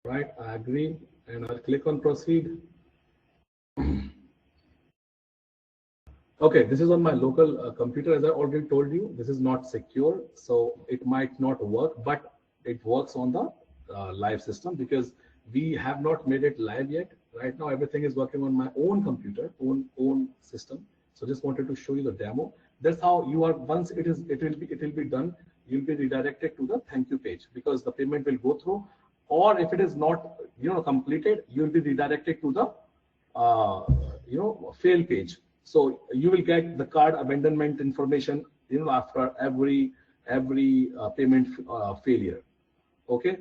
right, I agree, and I'll click on proceed. Okay, this is on my local computer. As I already told you, this is not secure, so it might not work, but it works on the live system because we have not made it live yet. Right now, everything is working on my own computer, own system. So just wanted to show you the demo. That's how you are. Once it will be done, you'll be redirected to the thank you page, because the payment will go through. Or if it is not completed, you'll be redirected to the fail page. So you will get the card abandonment information after every payment failure. Okay.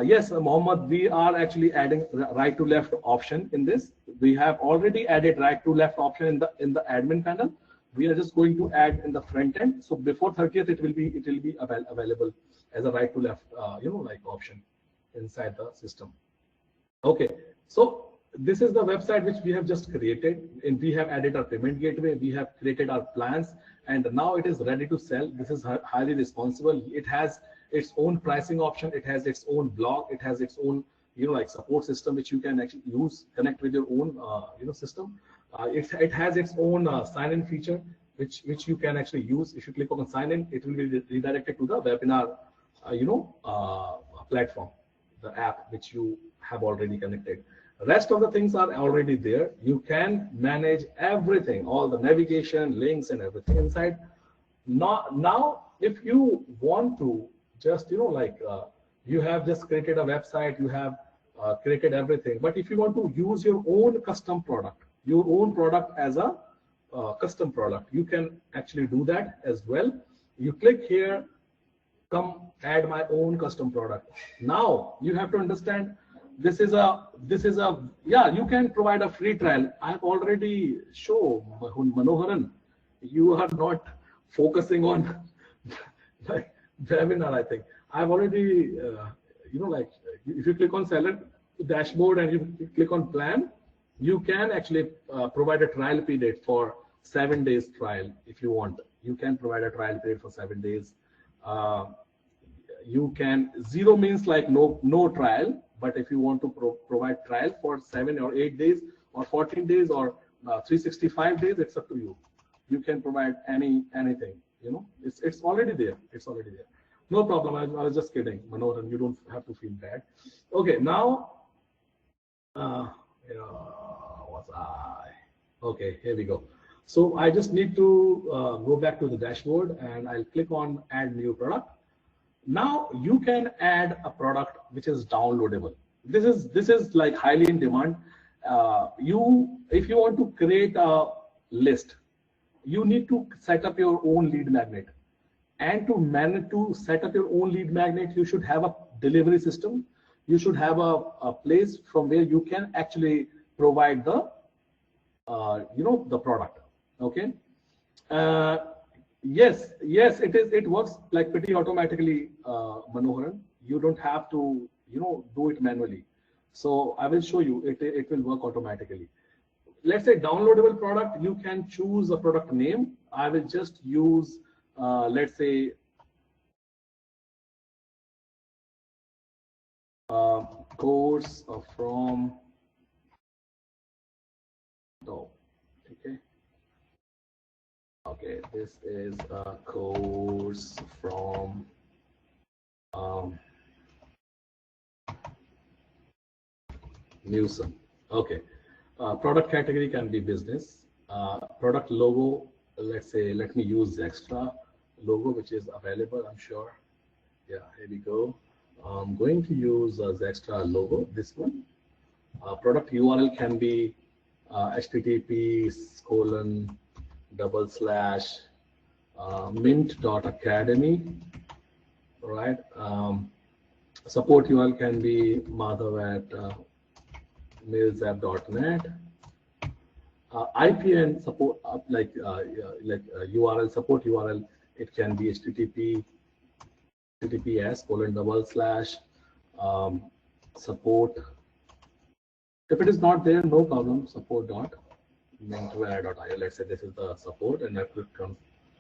Yes, Mohammed, we are actually adding right to left option in this. We have already added right to left option in the admin panel. We are just going to add in the front end. So before 30th, it will be available as a right to left option inside the system. Okay, so this is the website which we have just created, and we have added our payment gateway. We have created our plans, and now it is ready to sell. This is highly responsible. It has its own pricing option. It has its own blog. It has its own support system which you can actually connect with your own system. It has its own sign-in feature which you can actually use. If you click on sign-in, it will be redirected to the webinar a platform, the app which you have already connected. Rest of the things are already there. You can manage everything, all the navigation, links, and everything inside. Now, if you want to just, you have just created a website, you have created everything, but if you want to use your own custom product, as a custom product, you can actually do that as well. You click here, come add my own custom product. Now you have to understand, this is a yeah, you can provide a free trial. I've already shown Manoharan, you are not focusing on like webinar. I think I've already if you click on seller dashboard and you click on plan, you can actually provide a trial period for 7 days trial. If you want, you can provide a trial period for 7 days. You can, 0 means like no trial, but if you want to provide trial for 7 or 8 days or 14 days or 365 days, it's up to you. You can provide anything, it's already there. No problem. I was just kidding, Manoharan, you don't have to feel bad. Okay, now okay, here we go. So I just need to go back to the dashboard and I'll click on add new product. Now you can add a product which is downloadable. This is like highly in demand. If you want to create a list, you need to set up your own lead magnet. And to set up your own lead magnet, you should have a delivery system. You should have a place from where you can actually provide the the product. Okay. Yes, it works like pretty automatically, Manoharan. You don't have to do it manually. So I will show you, it will work automatically. Let's say downloadable product, you can choose a product name. I will just use let's say course from okay, this is a course from Newsom. Okay, product category can be business. Product logo, let's say, let me use the extra logo which is available, I'm sure. Yeah, here we go. I'm going to use the extra logo, this one. Product URL can be http:// right? Support URL can be madhav@mailzapp.net. IPN support, URL, support URL, it can be https:// support. If it is not there, no problem. Support.mintware.io. Let's say this is the support, and I click on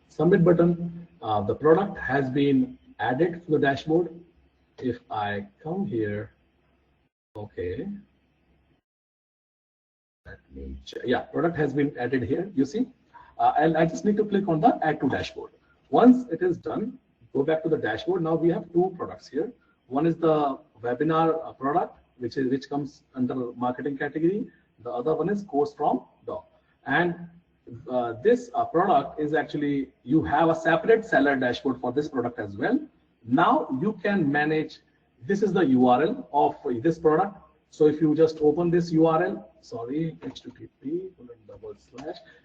submit button. The product has been added to the dashboard. If I come here, okay. Let me check. Yeah, product has been added here. You see, and I just need to click on the add to dashboard. Once it is done, go back to the dashboard. Now we have 2 products here. One is the webinar product, which comes under marketing category. The other one is course from Doc. And this product is actually, you have a separate seller dashboard for this product as well. Now you can manage. This is the URL of this product. So if you just open this URL, sorry, http://.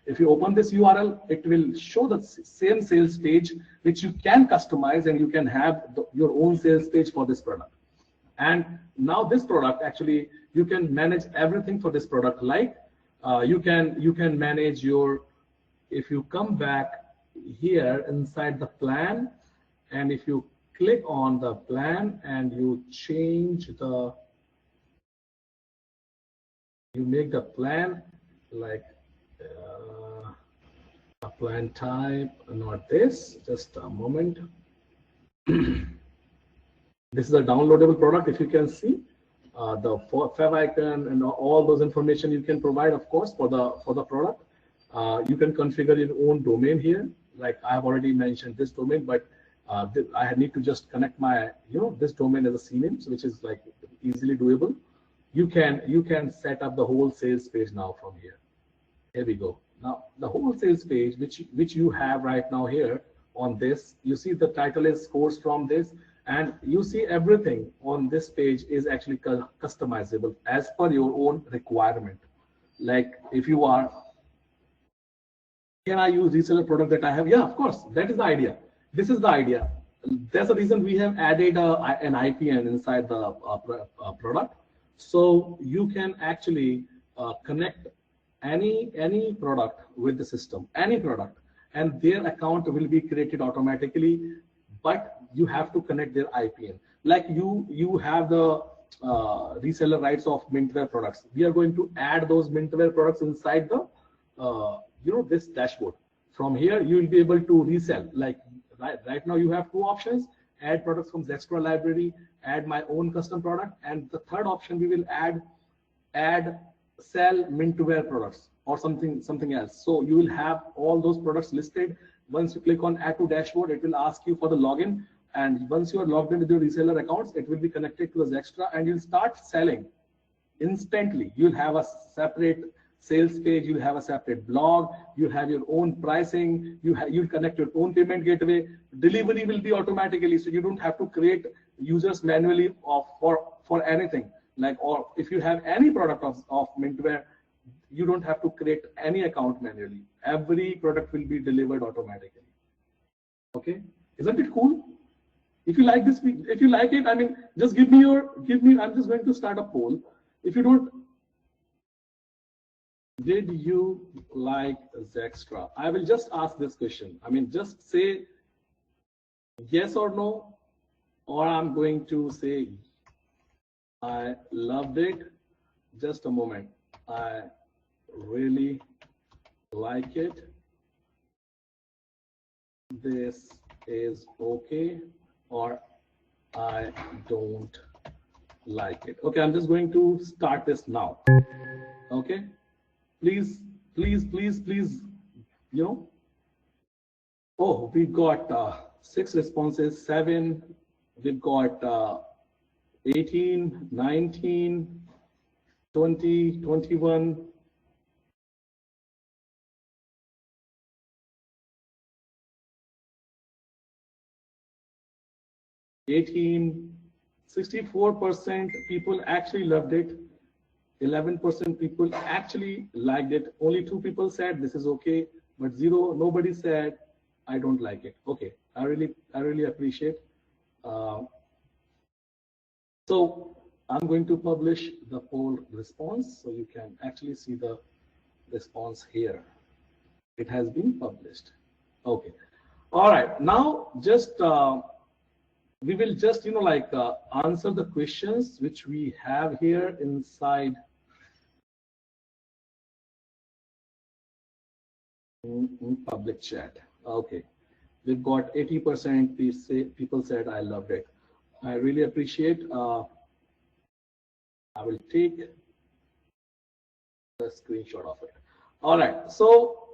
If you open this URL, it will show the same sales page, which you can customize, and you can have your own sales page for this product. And now this product, actually, you can manage everything for this product. Like you can manage your, if you come back here inside the plan, and if you click on the plan and you change the, you make the plan like a plan type, not this, just a moment. This is a downloadable product. If you can see the favicon and all those information you can provide, of course, for the product. You can configure your own domain here. Like I have already mentioned this domain, but I need to just connect my, this domain as a CNAME, which is like easily doable. You can set up the whole sales page now from here. Here we go. Now the whole sales page, which you have right now here on this, you see the title is course from this, and you see everything on this page is actually customizable as per your own requirement. Like if you are, can I use reseller product that I have? Yeah, of course. That is the idea. This is the idea. That's the reason we have added an IPN inside the product. So you can actually connect any product with the system, any product, and their account will be created automatically, but you have to connect their IPN. Like you have the reseller rights of Mintware products. We are going to add those Mintware products inside the this dashboard. From here you will be able to resell. Like right now you have two options: add products from Zextra library, add my own custom product, and the third option we will add sell Mintware products or something else. So you will have all those products listed. Once you click on add to dashboard, it will ask you for the login, and once you are logged in with your reseller accounts, it will be connected to the Zextra, and you'll start selling instantly. You'll have a separate sales page, you'll have a separate blog, you have your own pricing, you'll connect your own payment gateway. Delivery will be automatically, so you don't have to create users manually for anything. Like, or if you have any product of Mintware, you don't have to create any account manually. Every product will be delivered automatically. Okay, isn't it cool? If you like this, if you like it, I mean, just give me. I'm just going to start a poll. If you don't, did you like Zextra? I will just ask this question. I mean, just say yes or no, or I'm going to say I loved it. Just a moment. I really like it. This is okay, or I don't like it. Okay, I'm just going to start this now. Okay, please, oh, we got 6 responses, 7, we've got 18, 19, 20, 21. $18, 64% people actually loved it. 11% people actually liked it. Only 2 people said this is okay, but nobody said I don't like it. Okay, I really appreciate. So I'm going to publish the poll response, so you can actually see the response here. It has been published. Okay. All right. Now just we will just answer the questions which we have here inside in public chat. Okay, we've got 80% people said I loved it. I really appreciate. I will take the screenshot of it. All right, so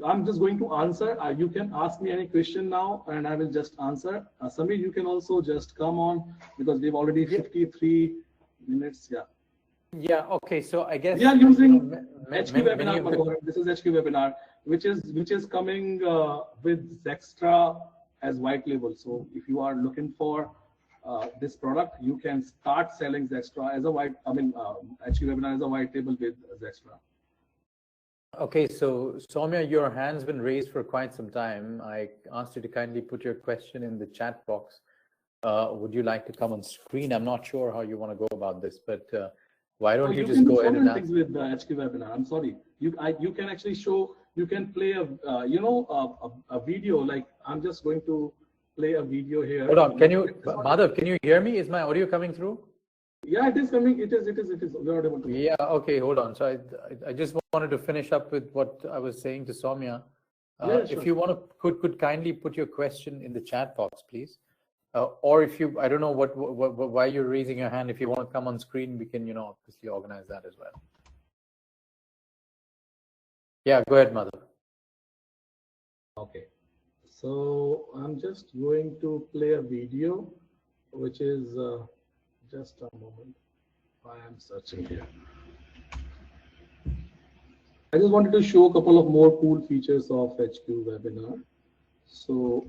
I'm just going to answer. You can ask me any question now, and I will just answer. Samir, you can also just come on because we've already 53 minutes. Yeah. Yeah. Okay. So I guess we are using HQ Webinar. This is HQ Webinar, which is coming with Zextra as white label. So if you are looking for this product, you can start selling Zextra as a HQ Webinar as a white label with Zextra. Okay, so Soumya, your hand's been raised for quite some time. I asked you to kindly put your question in the chat box. Would you like to come on screen? I'm not sure how you want to go about this, but why don't you just go ahead and answer with the HQ Webinar? I'm sorry. You can actually show. You can play a video. Like I'm just going to play a video here. Hold on. Can you, Madhav? Can you hear me? Is my audio coming through? Yeah, it is coming. It is. We're audible to yeah. Okay. Hold on. So I just wanted to finish up with what I was saying to Soumya. Sure. If you want to, could kindly put your question in the chat box, please. Or if you, I don't know why you're raising your hand. If you want to come on screen, we can, obviously organize that as well. Yeah. Go ahead, Madhav. Okay. So I'm just going to play a video, which is just a moment. I am searching here. I just wanted to show a couple of more cool features of HQ webinar. So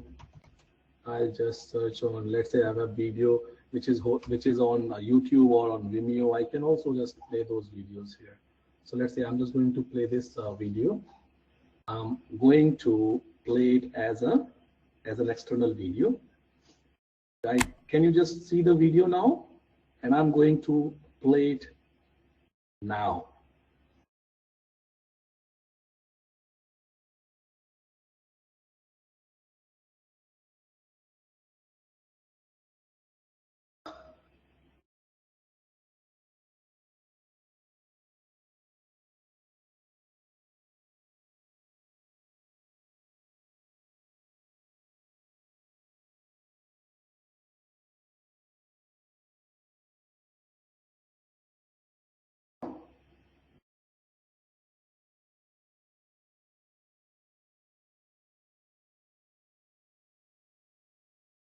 I'll just search on, let's say I have a video which is on YouTube or on Vimeo. I can also just play those videos here. So let's say I'm just going to play this video. I'm going to play it as an external video. Can you just see the video now? And I'm going to play it now.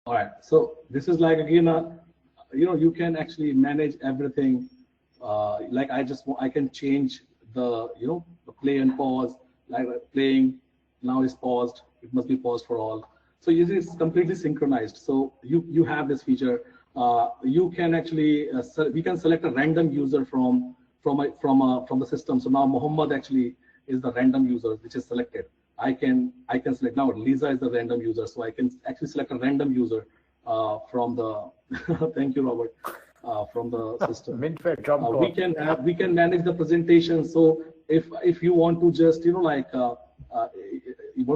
All right, so this is like, again, you can actually manage everything. Like I can change the, the play and pause, like playing now is paused, it must be paused for all. So it's completely synchronized. So you have this feature. You can actually, we can select a random user from the system. So now Muhammad actually is the random user which is selected. I can select now. Lisa is the random user, so I can actually select a random user from the. Thank you, Robert. From the system. We can manage the presentation. So if you want to just you want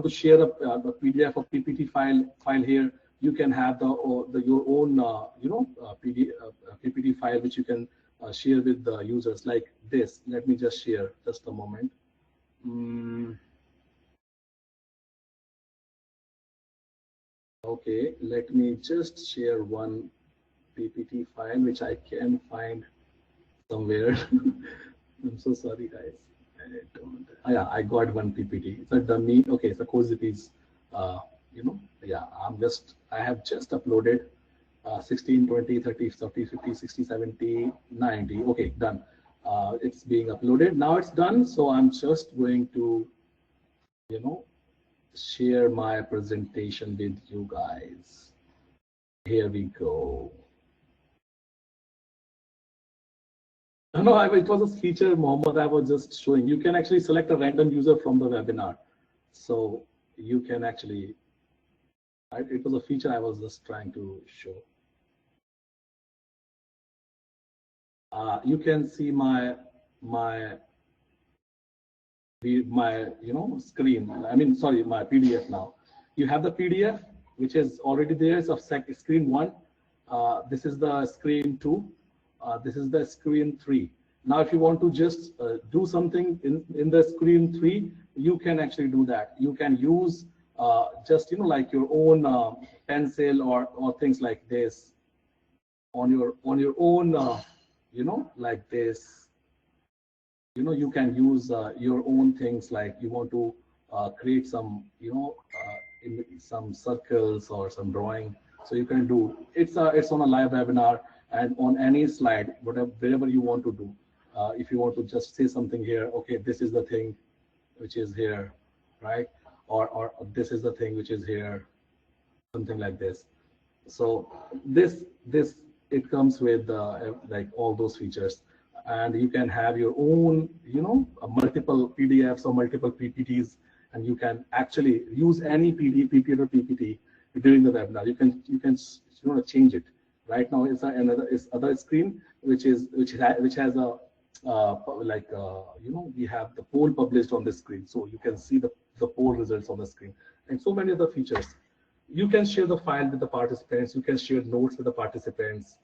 to share a PDF or PPT file here, you can have your own PPT file which you can share with the users like this. Let me just share just a moment. Okay, let me just share one PPT file which I can find somewhere. I'm so sorry, guys. Yeah, I got one PPT. It's a dummy. Okay, it's a CozyPeas. Yeah, I have just uploaded 16, 20, 30, 40, 50, 60, 70, 90. Okay, done. It's being uploaded. Now it's done. So I'm just going to, share my presentation with you guys. Here we go. No, it was a feature, Mohammed, I was just showing. You can actually select a random user from the webinar. So you can actually, it was a feature I was just trying to show. You can see my screen. I mean, sorry, my PDF now. You have the PDF, which is already there. It's of screen 1. This is the screen 2. This is the screen 3. Now, if you want to just do something in the screen 3, you can actually do that. You can use just like your own pencil or things like this on your own like this. You can use your own things, like you want to create some some circles or some drawing, so you can do it's on a live webinar, and on any slide, wherever you want to do. If you want to just say something here, okay, this is the thing which is here, right? Or this is the thing which is here, something like this. So this it comes with like all those features, and you can have your own multiple PDFs or multiple PPTs, and you can actually use any PPT or PPT during the webinar. You can change it. Right now it's other screen which has a we have the poll published on the screen, so you can see the poll results on the screen, and so many other features. You can share the file with the participants. You can share notes with the participants.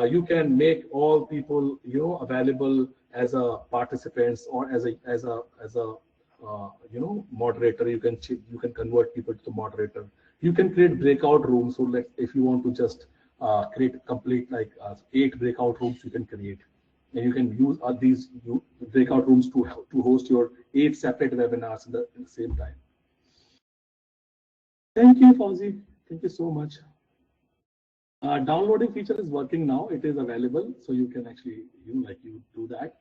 You can make all people available as a participants or as a moderator. You can convert people to the moderator. You can create breakout rooms. So if you want to just create complete 8 breakout rooms, you can create, and you can use these breakout rooms to host your 8 separate webinars in the same time. Thank you, Fauzi. Thank you so much. Downloading feature is working now. It is available, so you can actually, you do that.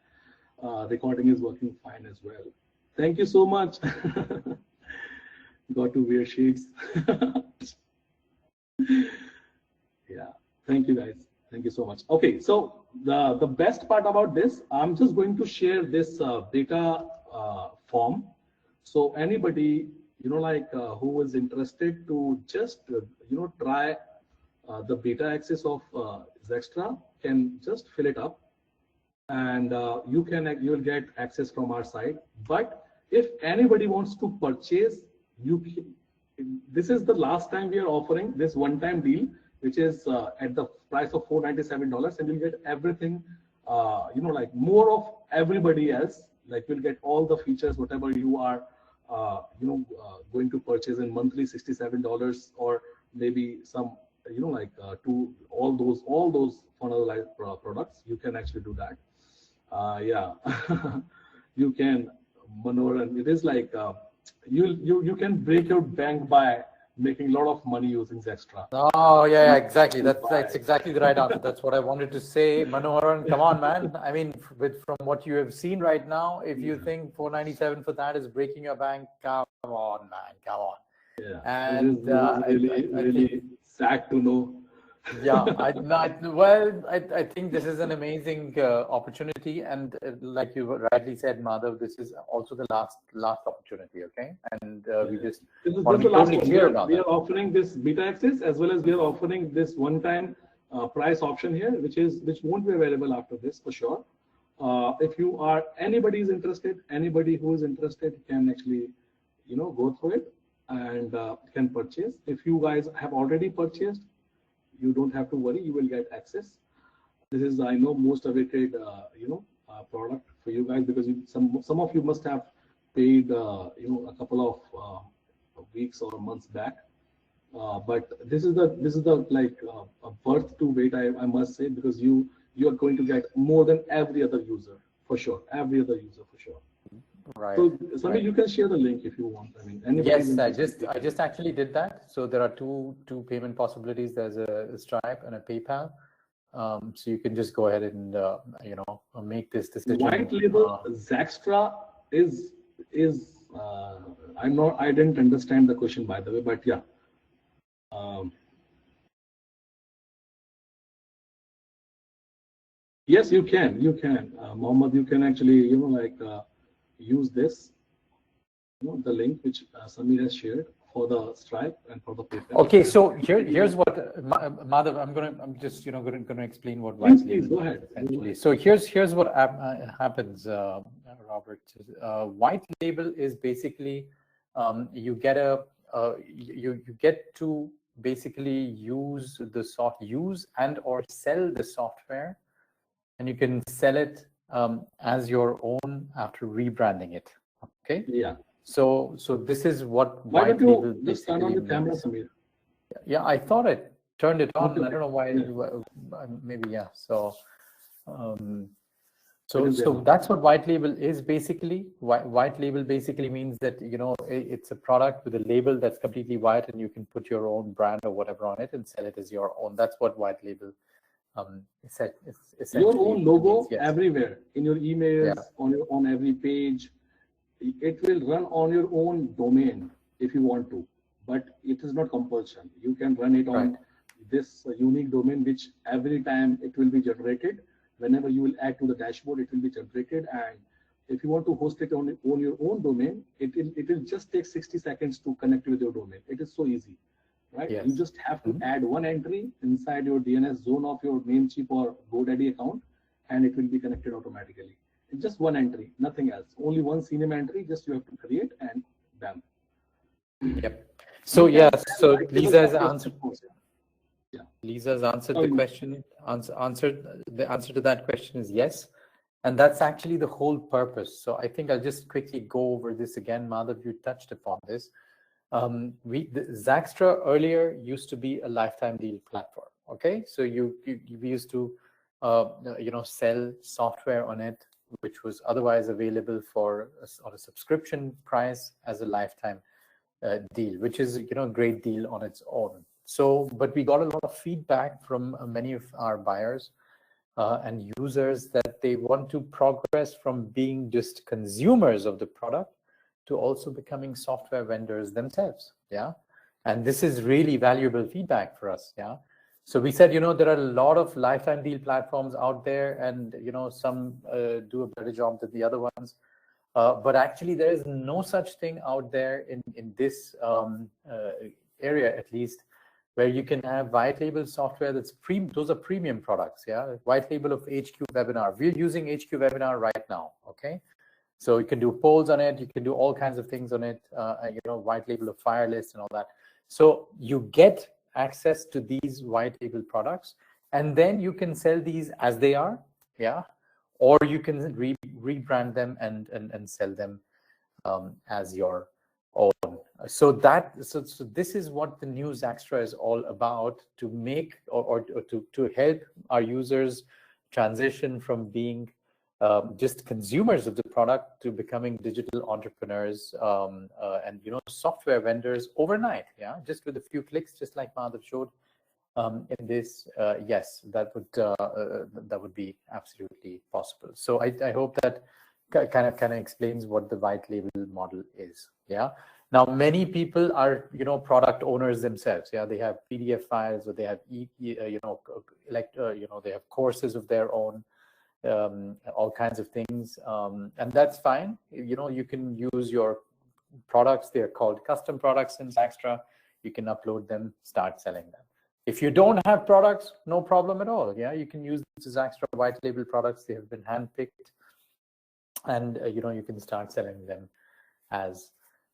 Recording is working fine as well. Thank you so much. Got to wear shades. Yeah. Thank you, guys. Thank you so much. Okay, so the best part about this, I'm just going to share this data form. So anybody, who is interested to just, try the beta access of Zextra can just fill it up, and you will get access from our site. But if anybody wants to purchase, this is the last time we are offering this one-time deal, which is at the price of $497, and you'll get everything, more of everybody else. Like you'll get all the features, whatever you are, going to purchase in monthly $67, or maybe some, to all those funnel products. You can actually do that. Yeah, you can, Manoran. It is like you can break your bank by making a lot of money using Zextra. Oh yeah, exactly. That's exactly the right answer. That's what I wanted to say. Manoharan, come on, man. I mean, from what you have seen right now, if you think $497 for that is breaking your bank, come on, man, come on. Yeah, and it is really sad to know. Yeah, I think this is an amazing opportunity, and like you rightly said, Madhav, this is also the last opportunity. Okay, and we just want to be totally clear about that. We are offering this beta access, as well as we are offering this one-time price option here, which won't be available after this for sure. If anybody is interested, anybody who is interested can actually, go through it and can purchase. If you guys have already purchased, you don't have to worry, you will get access. This is, I know, most awaited product for you guys, because some of you must have paid a couple of weeks or months back, but this is the like a birth to wait, I must say, because you are going to get more than every other user for sure, Right. So Samir, you can share the link if you want. I mean, yes, I just actually did that. So there are two payment possibilities. There's a Stripe and a PayPal. So you can just go ahead and make this decision. White label Zextra is I didn't understand the question, by the way, but yeah. Yes, you can, Mohammed, you can actually, use this, the link which Samir has shared for the Stripe and for the PayPal. Okay, so here's what Madhav, I'm just going to explain what white label. Please go ahead. Essentially. So here's what happens, Robert. White label is basically you get to basically use and or sell the software, and you can sell it as your own after rebranding it. Okay. Yeah. So this is what why don't you just turn on the camera, Samir? Yeah, I thought I turned it on. Okay. I don't know why. Yeah. Maybe yeah. So that's what white label is basically. White label basically means that it's a product with a label that's completely white, and you can put your own brand or whatever on it and sell it as your own. That's what white label is. Your own logo everywhere, in your emails, on every page. It will run on your own domain if you want to, but it is not compulsion. You can run it on this unique domain, which every time it will be generated. Whenever you will add to the dashboard, it will be generated. And if you want to host it on your own domain, it will just take 60 seconds to connect with your domain. It is so easy, right? Yes. You just have to add one entry inside your DNS zone of your Namecheap or GoDaddy account, and it will be connected automatically. It's just one entry, nothing else. Only one CNAME entry, just you have to create, and bam. Yep. So so Lisa has answered. Yeah. Lisa's answered the question. The answer to that question is yes, and that's actually the whole purpose. So I think I'll just quickly go over this again. Madhav, you touched upon this. Zaxtra earlier used to be a lifetime deal platform. Okay, so we used to sell software on it, which was otherwise available on a subscription price as a lifetime. deal, which is a great deal on its own. So, but we got a lot of feedback from many of our buyers and users that they want to progress from being just consumers of the product to also becoming software vendors themselves. Yeah, and this is really valuable feedback for us. Yeah. So we said, there are a lot of lifetime deal platforms out there, and some do a better job than the other ones. But actually, there is no such thing out there in this area, at least, where you can have white label software that's those are premium products. Yeah, white label of HQ Webinar. We're using HQ Webinar right now. Okay, so you can do polls on it. You can do all kinds of things on it. White label of Firelist and all that. So you get access to these white label products, and then you can sell these as they are. Yeah. Or you can rebrand them and sell them as your own. So this is what the new Zaxtra is all about, to make or to help our users transition from being just consumers of the product to becoming digital entrepreneurs and software vendors overnight. Yeah, just with a few clicks, just like Madhav showed. In this, yes, that would be absolutely possible. So I hope that kind of explains what the white label model is. Yeah. Now many people are product owners themselves. Yeah, they have PDF files, or they have they have courses of their own, all kinds of things, and that's fine. You can use your products. They're called custom products in Zaxtra. You can upload them, start selling them. If you don't have products, no problem at all. Yeah, you can use the Zaxtra white label products. They have been handpicked, and you can start selling them as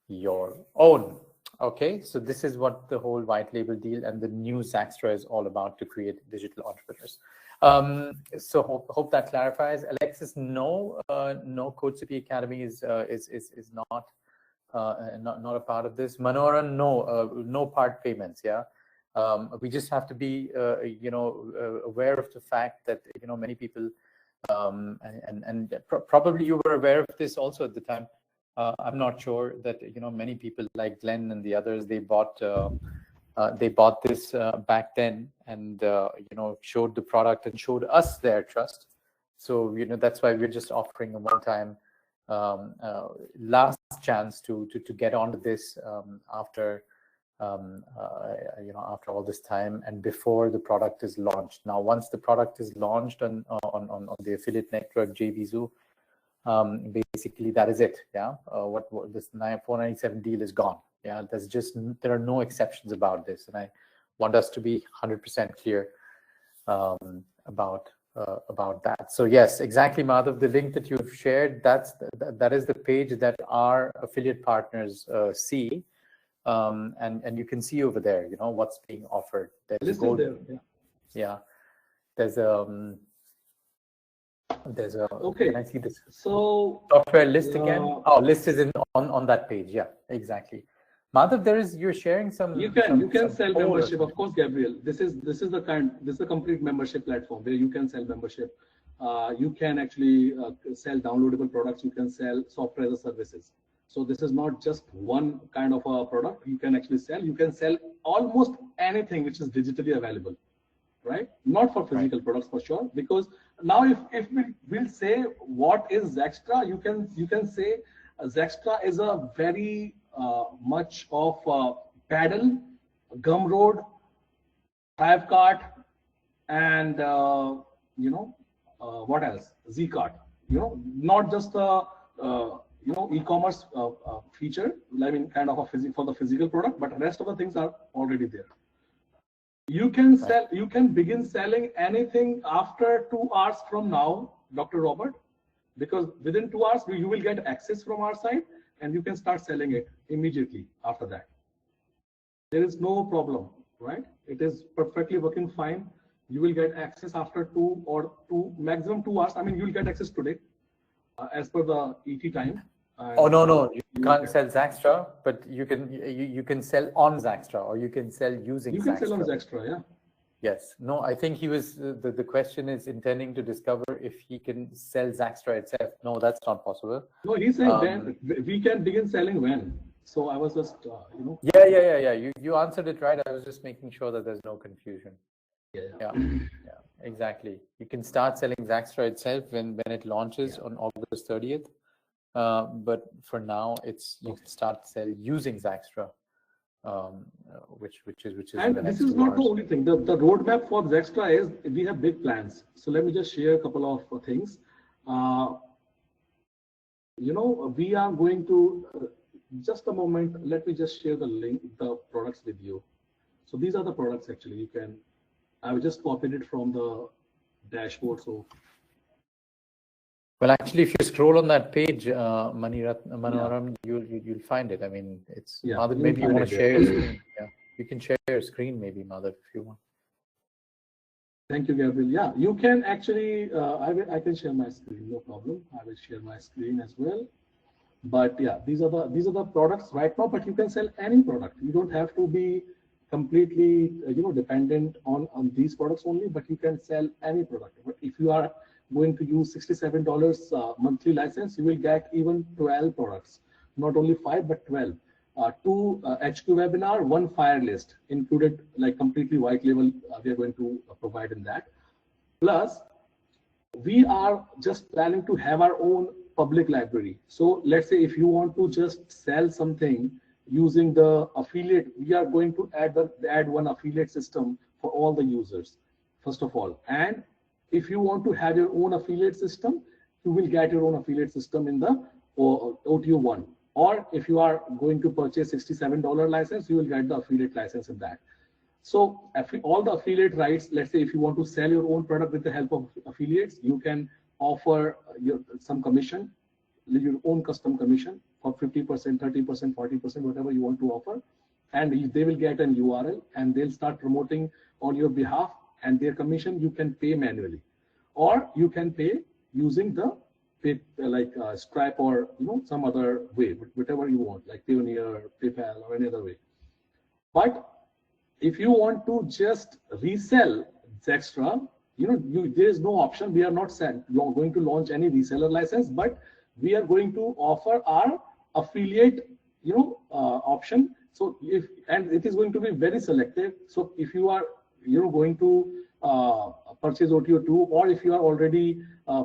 your own. Okay, so this is what the whole white label deal and the new Zaxtra is all about, to create digital entrepreneurs. So hope that clarifies. Alexis, no, CodeCP Academy is not a part of this. Manoran, no part payments. Yeah. We just have to be, aware of the fact that many people, and probably you were aware of this also at the time. I'm not sure that many people like Glenn and the others, they bought this back then, and showed the product and showed us their trust. So that's why we're just offering a one-time last chance to get onto this after. After all this time and before the product is launched. Now, once the product is launched on the affiliate network JVZoo, basically that is it. Yeah, what this 497 deal is gone. Yeah, there are no exceptions about this, and I want us to be 100% clear about that. So yes, exactly, Madhav. The link that you've shared, that is the page that our affiliate partners see. And you can see over there, what's being offered. There's gold. There, yeah. There's a. Okay. Can I see this? So software list again. Oh, list is on that page. Yeah, exactly. Madhav, you're sharing some. You can sell membership, of course, Gabriel. This is the complete membership platform where you can sell membership. You can actually sell downloadable products. You can sell software as a services. So this is not just one kind of a product you can actually sell. You can sell almost anything which is digitally available, right? Not for physical products for sure. Because now if we'll say what is Zaxtra, you can say Zaxtra is a very much of Paddle, Gumroad, Hivecart, and what else? Zcart. Not just e-commerce feature, I mean, kind of for the physical product, but the rest of the things are already there. You can sell. You can begin selling anything after 2 hours from now, Dr. Robert, because within 2 hours you will get access from our side, and you can start selling it immediately after that. There is no problem, right? It is perfectly working fine. You will get access after maximum 2 hours. I mean, you will get access today, as per the ET time. Oh no, you can't sell Zaxtra, but you can sell on Zaxtra, or you can sell using Zaxtra. You can sell on Zaxtra, yeah. Yes. No, I think he was the question is intending to discover if he can sell Zaxtra itself. No, that's not possible. No, he's saying when we can begin selling when. So I was just, Yeah. You answered it right. I was just making sure that there's no confusion. Yeah. Exactly. You can start selling Zaxtra itself when it launches on August 30th. But for now, you can start using Zaxtra, which is. And this is not the only thing. The roadmap for Zaxtra is we have big plans. So let me just share a couple of things. We are going to just a moment. Let me just share the link, the products with you. So these are the products actually. I've just copied it from the dashboard. So. Well, actually, if you scroll on that page, Manoharan, you'll find it. I mean, it's Madhav, maybe you want to share your screen. Yeah, you can share your screen, maybe Madhav, if you want. Thank you, Gabriel. Yeah, you can actually. I can share my screen, no problem. I will share my screen as well. But yeah, these are the products right now. But you can sell any product. You don't have to be completely dependent on these products only. But you can sell any product. But if you are going to use $67 monthly license, you will get even 12 products, not only 5 but 12. 2 HQ webinar, 1 fire list included, like completely white label. We are going to provide in that. Plus, we are just planning to have our own public library. So let's say if you want to just sell something using the affiliate, we are going to add one affiliate system for all the users, first of all. And if you want to have your own affiliate system, you will get your own affiliate system in the OTO1. Or if you are going to purchase $67 license, you will get the affiliate license in that. So all the affiliate rights, let's say if you want to sell your own product with the help of affiliates, you can offer some commission, your own custom commission for 50%, 30%, 40%, whatever you want to offer. And they will get an URL and they'll start promoting on your behalf, and their commission you can pay manually, or you can pay using the Stripe or some other way, whatever you want, like Payoneer, PayPal, or any other way. But if you want to just resell Zaxtra, there is no option. We are not going to launch any reseller license, but we are going to offer our affiliate option. So and it is going to be very selective. So if you are going to purchase OTO2, or if you are already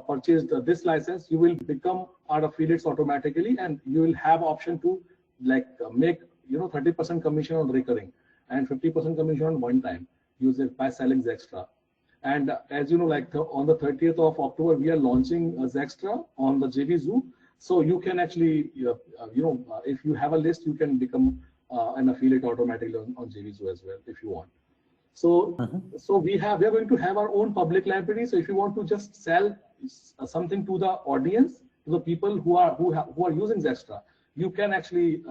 purchased this license, you will become our affiliates automatically, and you will have option to make 30% commission on recurring and 50% commission on one time by selling Zaxtra. And as you know, on the 30th of October, we are launching Zaxtra on the JVZoo. So you can actually, if you have a list, you can become an affiliate automatically on JVZoo as well if you want. So, so we are going to have our own public library. So if you want to just sell something to the audience, to the people who are using Zaxtra, you can actually,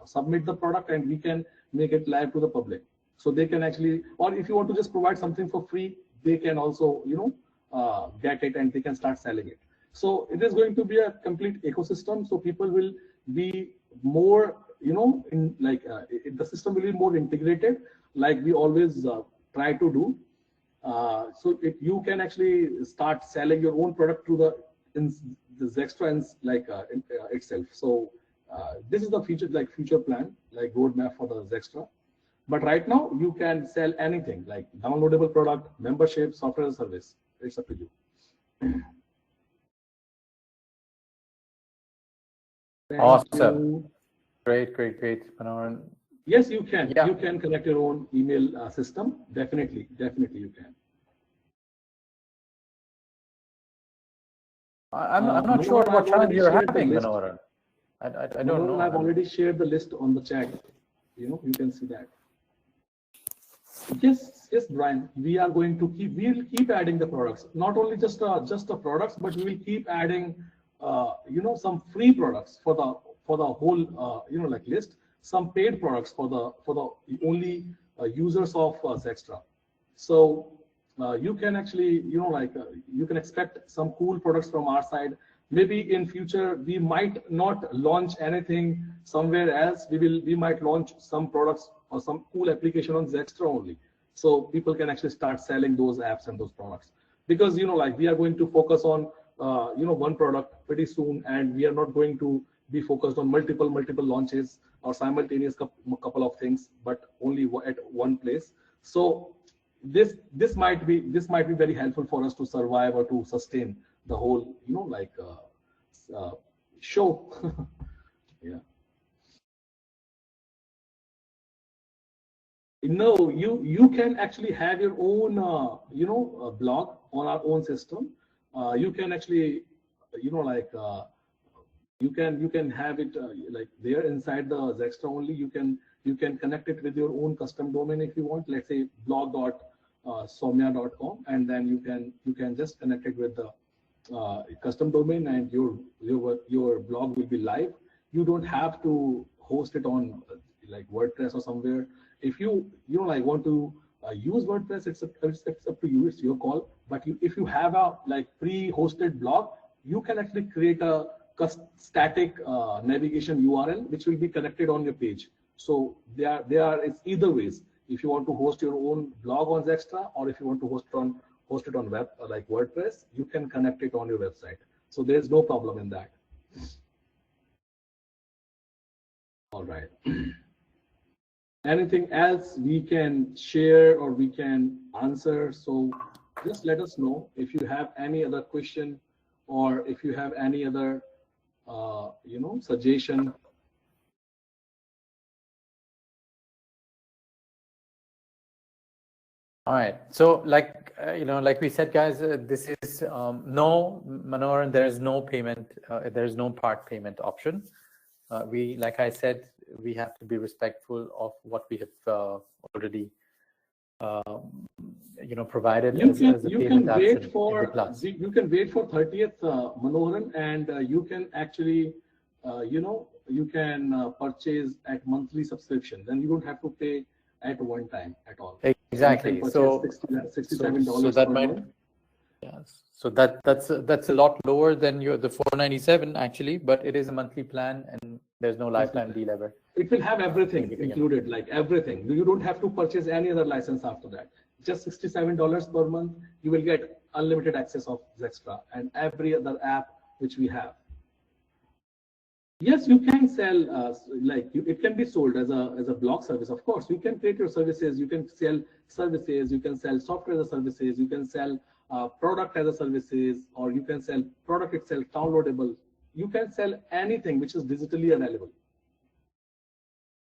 submit the product, and we can make it live to the public. So they can actually, or if you want to just provide something for free, they can also, get it and they can start selling it. So it is going to be a complete ecosystem. So people will be more, the system will be more integrated, like we always try to do. So you can actually start selling your own product to the Zaxtra itself. So this is the future plan, like roadmap for the Zaxtra. But right now you can sell anything, like downloadable product, membership, software as a service. It's up to you. Awesome. Great. Manoharan. Yes, you can. Yeah. You can connect your own email system. Definitely you can. I'm not sure what challenge you're having, Manoharan. I don't know. I've already shared the list on the chat. You can see that. Yes, Brian. We are going to we'll keep adding the products. Not only just the products, but we will keep adding, some free products for the whole, list. Some paid products for the only users of Zaxtra. So you can actually, you can expect some cool products from our side. Maybe in future we might not launch anything somewhere else. We might launch some products or some cool application on Zaxtra only, so people can actually start selling those apps and those products. Because we are going to focus on one product pretty soon, and we are not going to be focused on multiple launches or simultaneous couple of things, but only at one place. So this might be very helpful for us to survive or to sustain the whole, you know, like show. Yeah. No, you can actually have your own you know, blog on our own system. You can actually, you know, like you can have it like there inside the Zextra only. You can connect it with your own custom domain if you want. Let's say blog.soumya.com, and then you can just connect it with the custom domain, and your blog will be live. You don't have to host it on like WordPress or somewhere. If you know, like, want to use WordPress, it's up to you. It's your call. But if you have a like pre-hosted blog, you can actually create a static navigation URL which will be connected on your page. So it's either ways. If you want to host your own blog on Zextra, or if you want to host it on web like WordPress, you can connect it on your website. So there's no problem in that. All right. Anything else we can share or we can answer? So just let us know if you have any other question, or if you have any other you know, suggestion. All right. So like, you know, like we said, guys, this is no, Manoharan, there is no payment, there is no part payment option. Like I said, we have to be respectful of what we have already, you know, provided as a payment You can wait for 30th, Manoharan, and you can actually, you know, you can purchase at monthly subscription. Then you don't have to pay at one time at all. Exactly. So $67 so that per might, month. yes. So that's a lot lower than the $497 actually, but it is a monthly plan and there's no lifetime deal ever. It will have everything included, like everything. You don't have to purchase any other license after that. Just $67 per month, you will get unlimited access of Zextra and every other app which we have. Yes, you can sell, it can be sold as a blog service. Of course, you can create your services, you can sell services, you can sell software as a services, you can sell product as a services, or you can sell product itself downloadable. You can sell anything which is digitally available.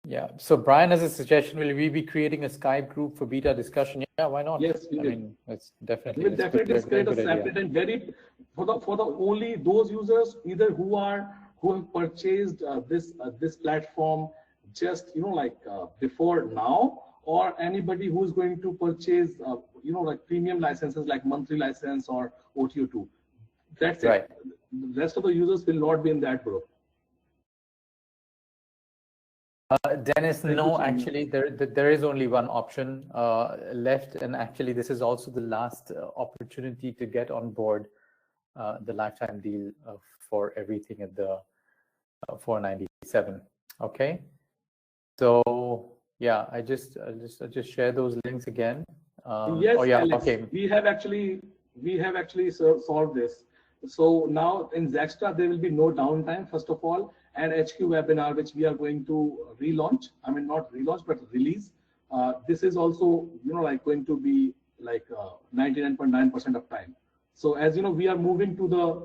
Yeah. So Brian has a suggestion. Will we be creating a Skype group for beta discussion? Yeah, why not? Yes, I mean, it's definitely. We'll definitely create a separate and very for the only those users either who have purchased this platform just, you know, like before now, or anybody who's going to purchase you know, like premium licenses like monthly license or OTO2. That's right. It. The rest of the users will not be in that group. Dennis, no, actually, there is only one option left, and actually, this is also the last opportunity to get on board the lifetime deal for everything at the $497. Okay, so yeah, I just share those links again. Yes, oh yeah, Alex, okay. We have actually solved this. So now in Zextra there will be no downtime, first of all, and HQ webinar, which we are going to relaunch. I mean, not relaunch, but release. This is also, you know, like going to be like 99.9% of time. So as you know, we are moving to the,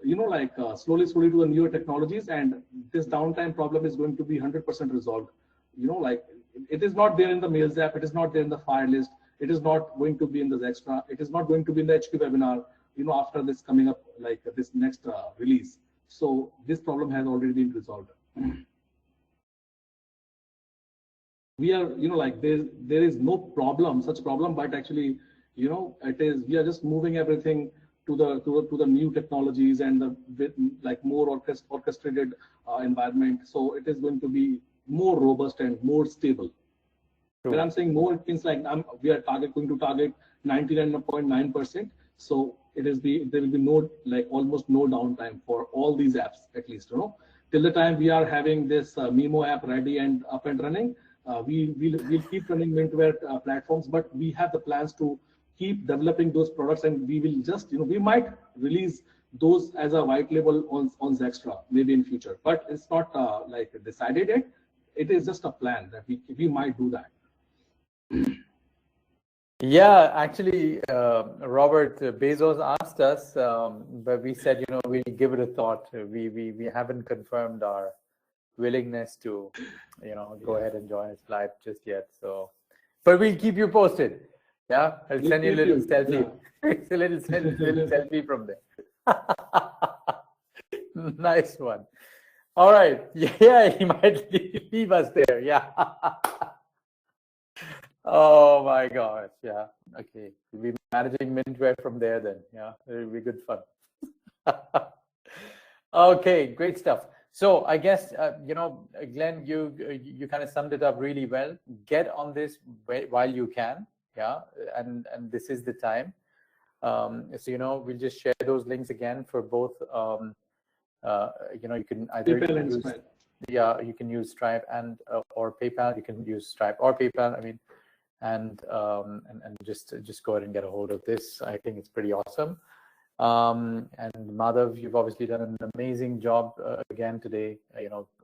you know, like slowly to the newer technologies, and this downtime problem is going to be 100% resolved. You know, like it is not there in the Mails app, it is not there in the Fire List, it is not going to be in the Zextra, it is not going to be in the HQ webinar, you know, after this coming up, like this next release. So this problem has already been resolved. We are, you know, like there is no problem, such problem, but actually, you know, we are just moving everything to the new technologies and the like more orchestrated environment. So it is going to be more robust and more stable. Sure. When I'm saying more, it means like we are going to target 99.9%. So there will be no, like almost no downtime for all these apps, at least, you know, till the time we are having this Mimo app ready and up and running. We'll keep running Mintware platforms, but we have the plans to keep developing those products, and we will just, you know, we might release those as a white label on Zextra, maybe in future. But it's not like decided yet. It is just a plan that we might do that. Yeah, actually, Robert Bezos asked us, but we said, we'll give it a thought. We haven't confirmed our willingness to, go ahead and join his flight just yet. So, but we'll keep you posted. Yeah, I'll send you a little selfie. Yeah. It's a little selfie from there. Nice one. All right. Yeah, he might leave us there. Yeah. Oh my gosh. Yeah. Okay. We'll be managing Mintware from there then. Yeah. It'll be good fun. Okay. Great stuff. So I guess, Glenn, you kind of summed it up really well. Get on this while you can. Yeah. And this is the time. So, we'll just share those links again for both. You can either you can use Stripe and or PayPal. You can use Stripe or PayPal. I mean, and just go ahead and get a hold of this. I think it's pretty awesome. And Madhav, you've obviously done an amazing job again today.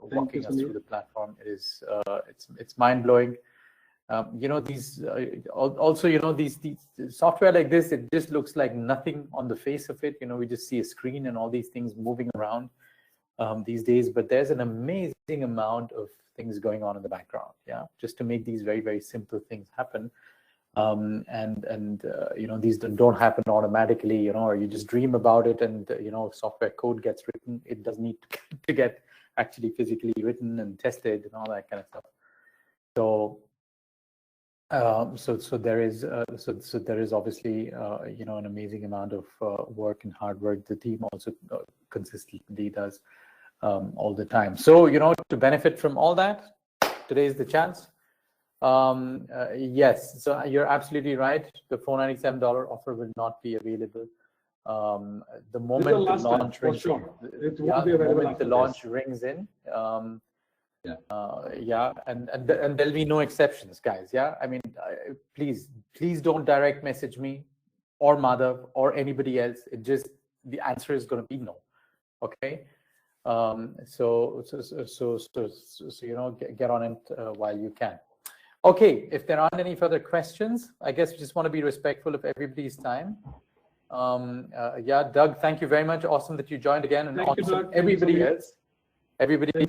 Walking us through the platform. It is it's mind blowing. These also these software like this, it just looks like nothing on the face of it. We just see a screen and all these things moving around these days, but there's an amazing amount of things going on in the background, just to make these very, very simple things happen. These don't happen automatically, or you just dream about it and software code gets written. It does need to get actually physically written and tested and all that kind of stuff. So there is obviously an amazing amount of work and hard work the team also consistently does all the time. So to benefit from all that, today is the chance. Yes, so you're absolutely right. The $497 offer will not be available the moment the launch rings. Sure. The launch rings in. And there'll be no exceptions, guys. Yeah, I mean, please don't direct message me or Madhav or anybody else. The answer is going to be no. Okay. So get on it while you can. Okay, if there aren't any further questions, I guess we just want to be respectful of everybody's time. Doug, thank you very much. Awesome that you joined again, and awesome everybody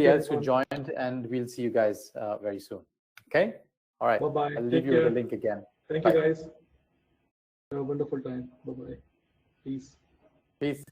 else who joined, and we'll see you guys very soon. Okay? All right. Bye-bye. I'll leave you with the link again. Thank you, guys. Have a wonderful time. Bye-bye. Peace. Peace.